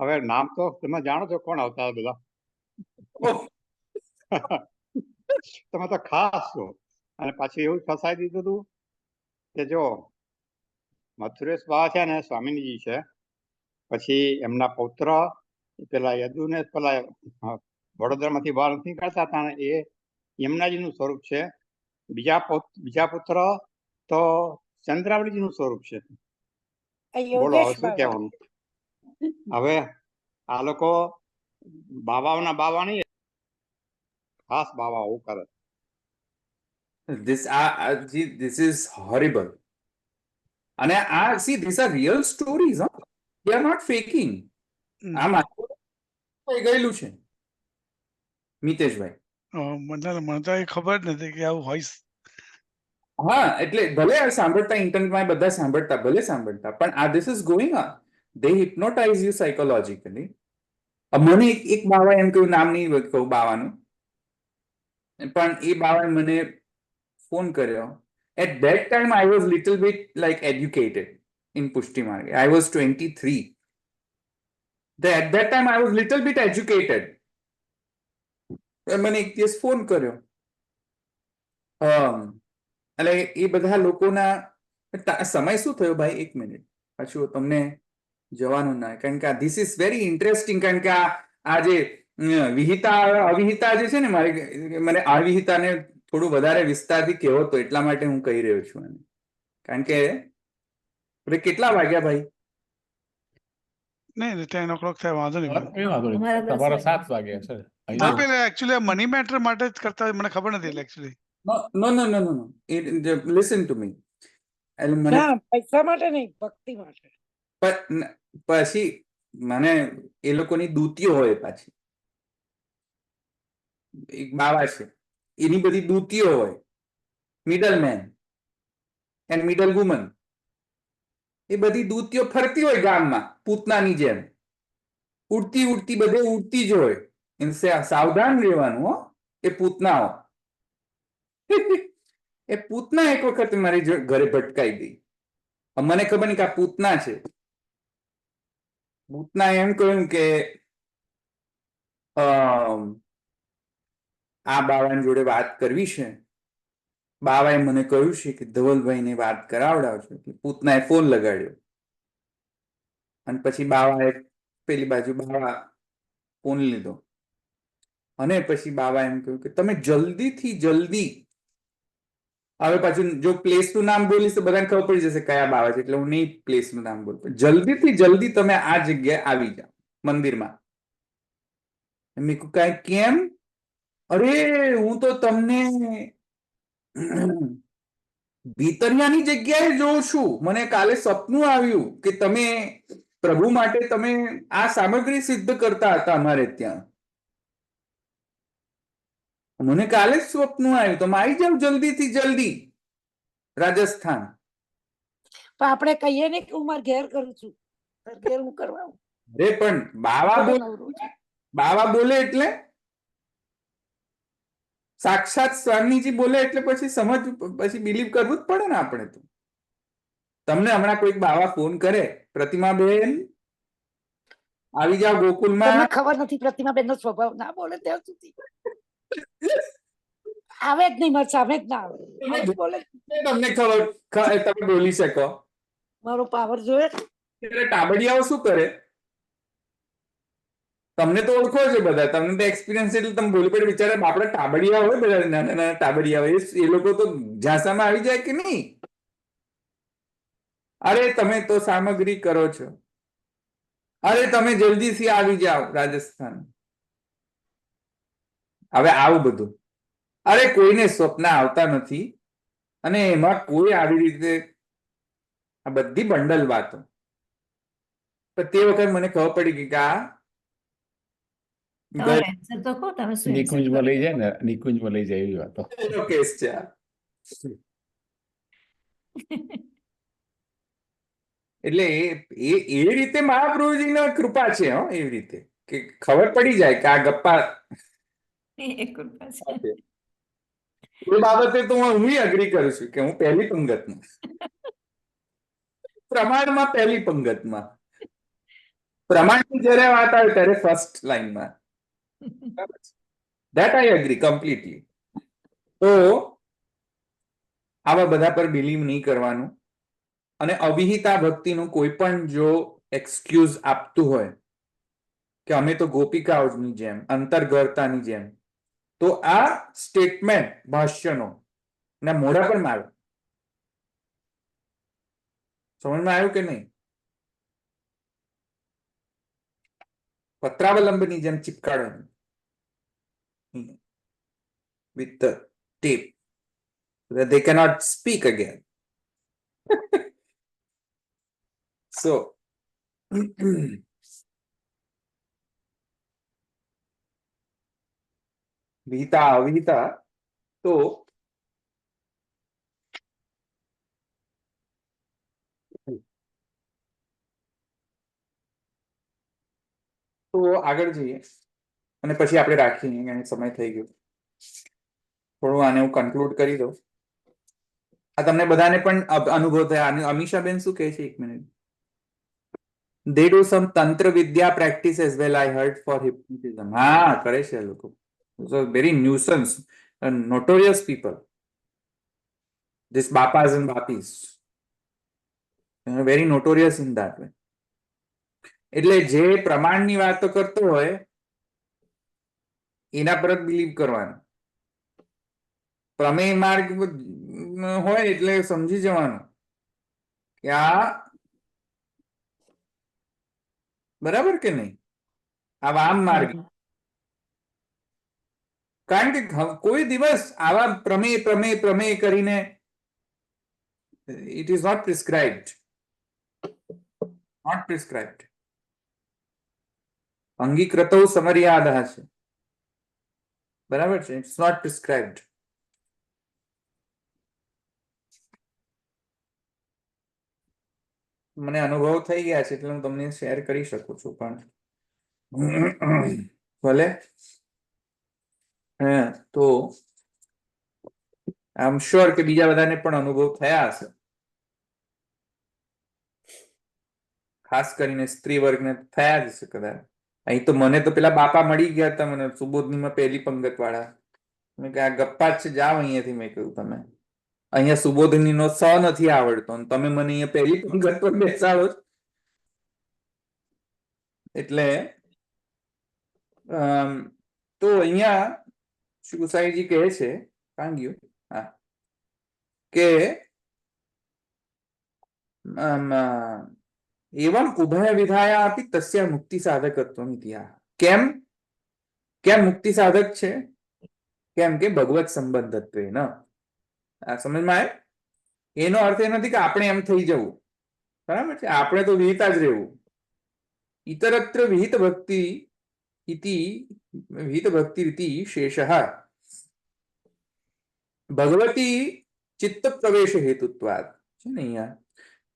હવે નામ તો તમે જાણો છો કોણ આવતા બધા. ઓહ, તમે તો ખાસ છો. અને પાછું એવું ફસાઈ દીધું હતું કે જો મથુરેશ બા છે ને સ્વામીજી છે, પછી એમના પૌત્ર પેલા યદુને પેલા વડોદરામાંથી બહાર નથી કાઢતા હતા ને, એ યમુનાજીનું સ્વરૂપ છે, બીજા પુત્ર તો ચંદ્રાવલીજીનું સ્વરૂપ છે. આ બોલો હવે યોગેશ શું બાવા કહેવાનું? હવે આ લોકો બાવાઓના બાવા નહીં, ખાસ બાવા આવું કરે. This is horrible. અને આ see these are real stories, huh? They are not faking. આ માત્ર થઈ ગયેલું છે મિતેશભાઈ. મને તો એ ખબર જ નથી કે આવું હોય. હા, એટલે ભલે આ સાંભળતા ઇન્ટરનેટમાં બધા સાંભળતા, ભલે સાંભળતા, પણ આ this is going on. They hypnotize you psychologically. મને એક બાવા એમ કહ્યું, નામ નહીં કહું બાવાનું, પણ એ બાવાએ મને ફોન કર્યો. At that time I was little bit like educated in પુષ્ટિ માર્ગે. I was 23. At that time I was little bit educated. મને એક દિવસ ફોન કર્યો. એટલે એ બધા લોકોના સમય શું થયો ભાઈ? 1 મિનિટ પાછું તમને જવાનું ના, કારણ કે ધીસ ઇઝ વેરી ઇન્ટરેસ્ટિંગ. કારણ કે આ જે વિહિતા અવિહિતા જે છે ને, મને અવિહિતાને થોડું વધારે વિસ્તારથી કહેવો તો એટલા માટે હું કહી રહ્યો છું એને. કારણ કે કેટલા વાગ્યા ભાઈ? નહીં 10 o'clock થાય, વાંધો નહીં. કઈ વાંધો નહીં. અમારા 10 તમારા વાગ્યા. 7 વાગ્યા છે. ના અહીંયા પેલા એકચ્યુઅલી મની મેટર માટે જ કરતા હોય, મને ખબર નથી એટલે actually. No. Listen to me. એટલે મને ના પૈસા માટે નહીં, ભક્તિ માટે. પછી મને એ લોકોની દૂતીઓ હોય, પાછી એક બાવા છે એની બધી દૂતીઓ હોય, middle man and middle woman. એ બધી દૂતીઓ ફરતી હોય ગામમાં પૂતનાની જેમ, ઉડતી બધે ઉડતી જ હોય. સાવધાન રહેવાનું હો, એ પૂતનાઓ. એ પૂતના એક વખત મારી ઘરે ભટકાઈ ગઈ. મને ખબર નહીં કે આ પૂતના છે. પૂતના એમ કહ્યું કે આ બાવાની જોડે વાત કરવી છે. બાવાએ મને કહ્યું છે કે ધવલભાઈને વાત કરાવડાવજો. એટલે પૂતનાએ ફોન લગાડ્યો અને પછી બાવાએ પેલી બાજુ બાવા ફોન લીધો અને પછી બાવા એમ કહ્યું કે તમે જલ્દીથી જલ્દી, હવે પાછું જો પ્લેસનું નામ બોલીશ તો બધાને ખબર પડી જશે કયા બાવા છે, એટલે હું નહીં પ્લેસનું નામ બોલું. જલ્દીથી જલ્દી તમે આ જગ્યાએ આવી જાઓ મંદિરમાં. મેં કહ્યું કાંઈ કેમ? અરે હું તો તમને ભીતરિયાની જગ્યાએ જોઉં છું. મને કાલે સપનું આવ્યું કે તમે પ્રભુ માટે તમે આ સામગ્રી સિદ્ધ કરતા હતા અમારે ત્યાં. મને કાલે જ સ્વપ્ન આવ્યું. તમે આવી જાવ જલ્દીથી જલ્દી રાજસ્થાન. પણ આપણે કહીએ ને કે હું મારા ઘેર કરું છું, તારા ઘેર હું કરવા આવું? અરે પણ બાવા બોલે એટલે સાક્ષાત સ્વામીજી બોલે એટલે પછી સમજ, પછી બિલીવ કરવું જ પડે ને આપણે તો. તમને હમણાં કોઈક બાવા ફોન કરે, પ્રતિમાબેન આવી જાવ તમને ગોકુલમાં. ખબર નથી પ્રતિમાબેન નો સ્વભાવ, ના બોલે ત્યાં સુધી આવે જ નહીં, મારે સામે જ ના આવે. નહીં બોલે, તમને ખબર તમે બોલી શકો. મારો પાવર જોયે. એટલે ટાબડિયાઓ શું કરે? તમને તો ઓળખો છો બધા, તમને તો એક્સપિરિયન્સ એટલે તમે બોલી પડે. બિચારા આપણા ટાબડિયા હોય, બધા નાના નાના ટાબડિયા હોય, એ લોકો તો ઝાંસામાં આવી જાય કે નહીં? અરે તમે તો સામગ્રી કરો છો, અરે તમે જલ્દીથી આવી જાઓ રાજસ્થાન. હવે આવું બધું, અરે કોઈને સ્વપ્ન આવતા નથી અને એમાં કોઈ આવી રીતે આ બધી બંડલ વાતો. પણ તે વખત મને ખબર પડી ગઈ કે આ તમારો answer તો કહો, તમે શું answer નિકુંજમાં લઈ જાય ને, નિકુંજમાં લઈ જાય એવી વાતો. એનો કેસ છે આ. એટલે એ રીતે મહાપ્રભુજીની કૃપા છે. એવી રીતે કે ખબર પડી જાય કે આ ગપ્પા એ કૃપા છે. એ બાબતે તો હું અગ્રી કરું છું કે હું પહેલી પંગતમાં, પ્રમાણમાં પહેલી પંગતમાં, પ્રમાણની જ્યારે વાત આવે ત્યારે ફર્સ્ટ લાઈનમાં. That I agree completely. તો આવા બધા પર બિલીવ નહીં કરવાનું. અને અવિહિતા ભક્તિનું કોઈ પણ જો એક્સક્યુઝ આપતું હોય કે અમે તો ગોપિકાઓની જેમ, અંતર્ગતાની જેમ, તો આ સ્ટેટમેન્ટ ભાષ્યનો ના મોઢા પર મારો સમજમાં આવ્યું કે નહીં? પત્રાવલંબની જેમ ચિપકાડવાનું with the tape so that they cannot speak again. So વિહિતા અવિહિતા તો આગળ જઈએ અને પછી આપણે રાખીએ, કારણ સમય થઈ ગયો. થોડું આને હું કન્ક્લુડ કરી દઉં. આ તમને બધાને પણ અનુભવ થયા. અમીષાબેન શું કહે છે? એક minute. They do some tantra vidya practice as well, I heard, for hypnotism. હા, કરે છે લોકો. So very nuisance, notorious people. This bapas and bapis. Very notorious in that way. એટલે જે પ્રમાણની વાતો કરતો હોય એના પર જ બિલીવ કરવાનું. પ્રમેય માર્ગ હોય એટલે સમજી જવાનું કે આ બરાબર કે નહીં, આ વામ માર્ગ. કારણ કે કોઈ દિવસ આવા પ્રમેય પ્રમેય પ્રમેય કરીને it is not prescribed, not prescribed. અંગીકૃતો સમર્યાદા છે, બરાબર છે, ઇટ્સ નોટ પ્રિસ્ક્રાઇબ્ડ. મને અનુભવ થઈ ગયા છે એટલે હું તમને શેર કરી શકું છું, પણ ભલે. તો આઈ એમ શ્યોર કે બીજા બધાને પણ અનુભવ થયા હશે, ખાસ કરીને સ્ત્રી વર્ગને થયા જ હશે કદાચ. અહીં તો મને તો પેલા બાપા મળી ગયા હતા, મને સુબોધનીમાં પહેલી પંગત વાળા. મેં કે આ ગપ્પા જ છે, જાઓ અહીંયાથી. મેં કહ્યું તમે અહીંયા સુબોધનીનો સ નથી આવડતો અને તમે મને અહીંયા પહેલી પંગત પર બેસાડો. એટલે તો અહીંયા શ્રી ગુસાઈજી કહે છે કાંગ્યું હા કે એવમ ઉભય વિધાયા આપી તસ્યા મુક્તિ સાધકત્વમ ઇતિહાસ. કેમ કેમ મુક્તિ સાધક છે? કેમ કે ભગવત સંબંધત્વે ન. આ સમજમાં આવે? એનો અર્થ એ નથી કે આપણે એમ થઈ જવું, બરાબર છે, આપણે તો વિહિતા જ રહેવું. ઇતરત્ર વિહિત ભક્તિ ઇતિ વિહિત ભક્તિ રીતિ શેષઃ ભગવતી ચિત્ત પ્રવેશ હેતુત્વાદ છે ને. અહીંયા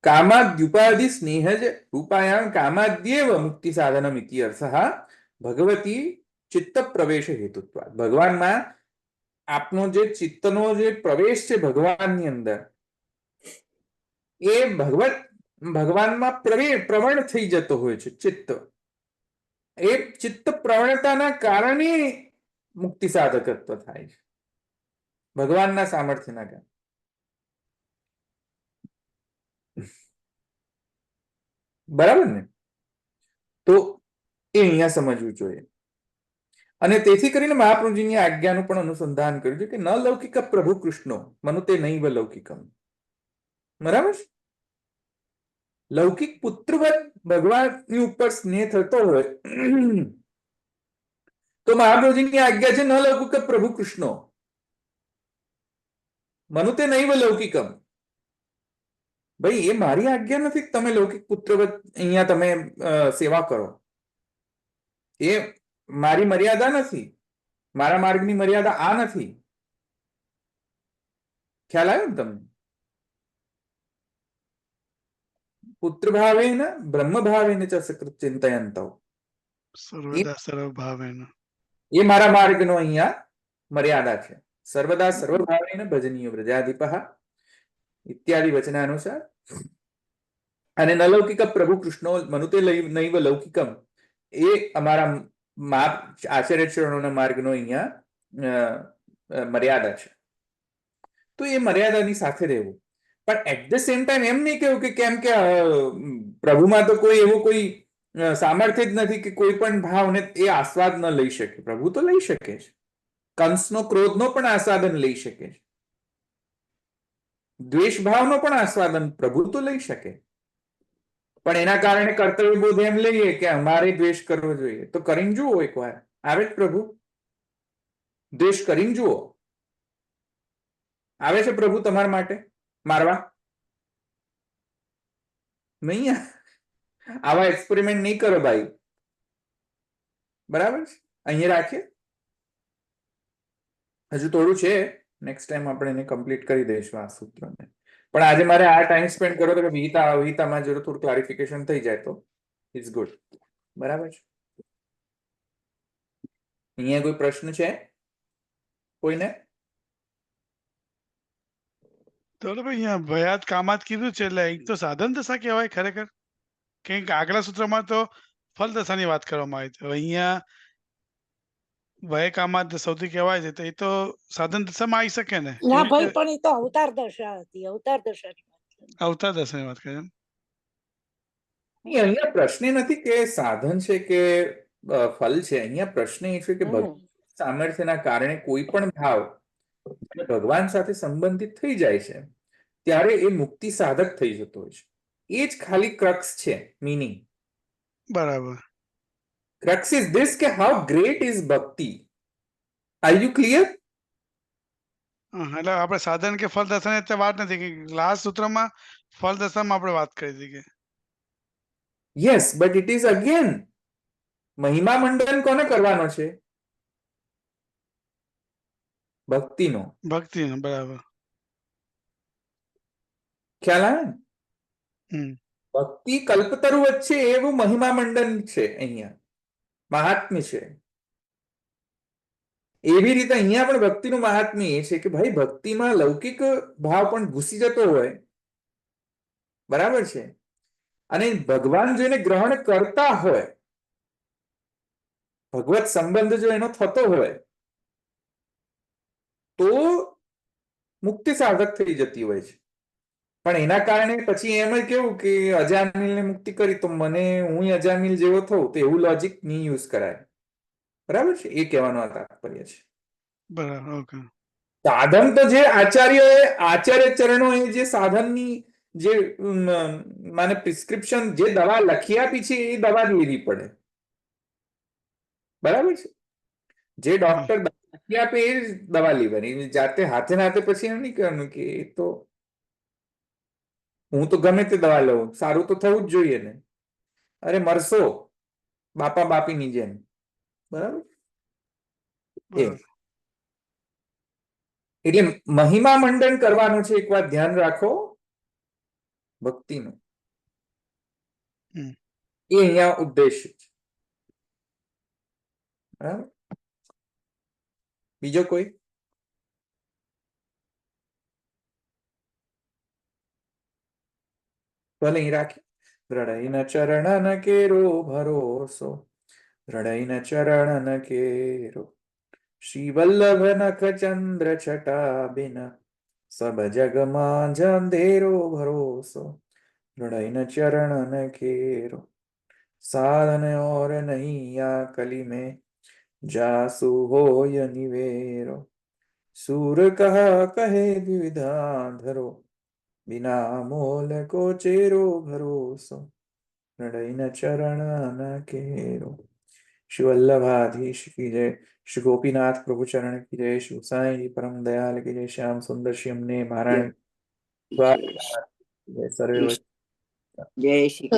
કામાદ્યુપાધિ સ્નેહજ રૂપાયામ કામાદ્યેવ મુક્તિ સાધનમ ઇતિ અર્થઃ ભગવતી ચિત્ત પ્રવેશ હેતુત્વાદ. ભગવાનમાં આપનો જે ચિત્તનો જે પ્રવેશ છે ભગવાનની અંદર, એ ભગવાનમાં પ્રવણ થઈ જતો હોય છે ચિત્ત. એ ચિત્ત પ્રવણતાના કારણે મુક્તિ સાધકત્વ થાય છે, ભગવાનના સામર્થ્યના કારણે. બરાબર ને? તો એ અહીંયા સમજવું જોઈએ. અને તેથી કરીને મહાપ્રભુજીની આજ્ઞાનું પણ અનુસંધાન કર્યું છે કે ન લૌકિક પ્રભુ કૃષ્ણો મનુતે નૈવ લૌકિકમ. બરાબર? લૌકિક પુત્રવત ભગવાનની ઉપર સ્નેહ થતો હોય તો મહાપ્રભુજીની આજ્ઞા છે ન લૌકિક પ્રભુ કૃષ્ણો મનુતે નૈવ લૌકિકમ. ભાઈ એ મારી આજ્ઞા નથી કે તમે લૌકિક પુત્રવત અહીંયા તમે સેવા કરો. એ મારી મર્યાદા નથી, મારા માર્ગની મર્યાદા આ નથી. ખ્યાલ આવ્યો ને તમને? પુત્ર ભાવેન બ્રહ્મ ભાવેન ચ સકૃત ચિંતયંતો, સર્વદા સર્વ ભાવેન. એ મારા માર્ગનો અહીંયા મર્યાદા છે. સર્વદા સર્વ ભાવેન ભજનીય વ્રજાધિપઃ ઇત્યાદિ વચનાનુસાર. અને નલૌકિક પ્રભુ કૃષ્ણો મનુતે નૈવ લૌકિકમ, એ અમારા આચાર્ય ચરણોના માર્ગનો અહીંયા મર્યાદા છે. તો એ મર્યાદાની સાથે રહેવું. પણ એટ ધ સેમ ટાઈમ એમ નહીં કેવું કે કેમ કે પ્રભુમાં તો કોઈ એવું કોઈ સામર્થ્ય જ નથી કે કોઈ પણ ભાવને એ આસ્વાદ ન લઈ શકે. પ્રભુ તો લઈ શકે છે, કંસનો ક્રોધનો પણ આસ્વાદન લઈ શકે છે, દ્વેષ ભાવનો પણ આસ્વાદન પ્રભુ તો લઈ શકે, પણ એના કારણે કર્તવ્ય બોધ એમ લઈએ કે અમારે દ્વેષ કરવો જોઈએ. તો કરીને જુઓ એકવાર, આવે જ પ્રભુ, દ્વેષ કરીને જુઓ, આવે છે પ્રભુ તમારા માટે મારવા? નહીં, આવા એક્સપેરિમેન્ટ નહીં કરો ભાઈ, બરાબર છે? અહીંયા રાખીએ, હજુ થોડું છે, નેક્સ્ટ ટાઈમ આપણે એને કમ્પ્લીટ કરી દઈશું આ સૂત્રને. પણ આજે મારે આ ટાઈમ સ્પેન્ડ કરો તો કે વિહિતામાં જો થોડું ક્લારિફિકેશન થઈ જાય તો ઇટ્સ ગુડ, બરાબર છે? અહીંયા કોઈ પ્રશ્ન છે કોઈને? તો ભાઈ અહીંયા ભયાત કામાત કીધું છે એટલે એક તો સાધન દશા કહેવાય ખરેખર, કેમ કે આગલા સૂત્રમાં તો ફલ દશાની વાત કરવામાં આવી છે. હવે અહીંયા ભય કામાત સૌથી કહેવાય છે તો એ તો સાધન દશામાં આવી શકે ને? ના ભાઈ, પણ એ તો અવતાર દશા હતી, અવતાર દશાની વાત છે. અવતાર દશાની વાત કરે છે. અહીંયા પ્રશ્ન એ નથી કે સાધન છે કે ફલ છે. અહીંયા પ્રશ્ન એ છે કે સામર્થ્યના કારણે કોઈ પણ ભાવ ભગવાન સાથે સંબંધિત થઈ જાય છે ત્યારે એ મુક્તિ સાધક થઈ જતો હોય છે. એ જ ખાલી ક્રક્સ છે, મીનિંગ. બરાબર. ક્રક્સ ઇઝ ધીસ કે હાઉ ગ્રેટ ઇઝ ભક્તિ. Are you clear? એટલે આપણે સાધન કે ફલ દશાની અત્યારે વાત નથી, કે લાસ્ટ સૂત્રમાં ફલ દશામાં આપણે વાત કરી હતી કે yes, but it is again મહિમા મંડન કોને કરવાનો છે? ભક્તિનો. ભક્તિનો. બરાબર. ખ્યાલ આવે ને? હમ. ભક્તિ કલ્પતરુ વચ્ચે એવું મહિમા મંડન છે, અહીંયા મહાત્મ્ય છે. એવી રીતે અહીંયા પણ ભક્તિનું મહાત્મ્ય એ છે કે ભાઈ ભક્તિમાં લૌકિક ભાવ પણ ઘૂસી જતો હોય, બરાબર છે, અને ભગવાન જો એને ગ્રહણ કરતા હોય, ભગવત સંબંધ જો એનો થતો હોય તો મુક્તિ સાધક થઈ જતી હોય છે. પણ એના કારણે પછી એમ જ કેવું કે અજામિલને મુક્તિ કરી તો મને હું અજામિલ જેવો થઉં, તો એવું લોજિક નહીં યુઝ કરાય, બરાબર છે? એ કહેવાનો આ તાત્પર્ય છે. બરાબર. ઓકે. સાધન તો જે આચાર્ય ચરણોએ જે સાધનની જે મને પ્રિસ્ક્રિપ્શન, જે દવા લખી આપી છે એ દવા જ લેવી પડે, બરાબર છે? જે ડોક્ટર લખી આપે એ જ દવા લેવાની, જાતે હાથે નાતે પછી એમ નહીં કહેવાનું કે એ તો હું તો ગમે તે દવા લઉં, સારું તો થવું જ જોઈએ ને. અરે મરશો બાપા બાપીની જેમ, બરાબર? એટલે મહિમા મંડન કરવાનું છે, એક વાત ધ્યાન રાખો, ભક્તિનું. એ અહીંયા ઉદ્દેશ છે, બરાબર? બીજો કોઈ? ભલે અહીં રાખી. દ્રઢઈન ચરણન કેરો ભરોસો, દ્રઢઈન ચરણન કેરો, શ્રી વલ્લભ નખ ચંદ્ર છટા બિન, સબ જગમાં અંધેરો ભરોસો, દ્રઢઈન ચરણન કેરો, साधन और नहीं या कली में, जासु होय निवेरो, सूर कहा कहे द्विविधा धरो, बिना मोल को चेरो भरोસો, नडैन चरण न केरो. श्री वल्लभाधीश की जय, श्री गोपीनाथ प्रभु चरण की जय, श्री साईं परम दयाल की जय, श्याम सुंदर श्री अम्ने महाराज जय सर्वे जय श्री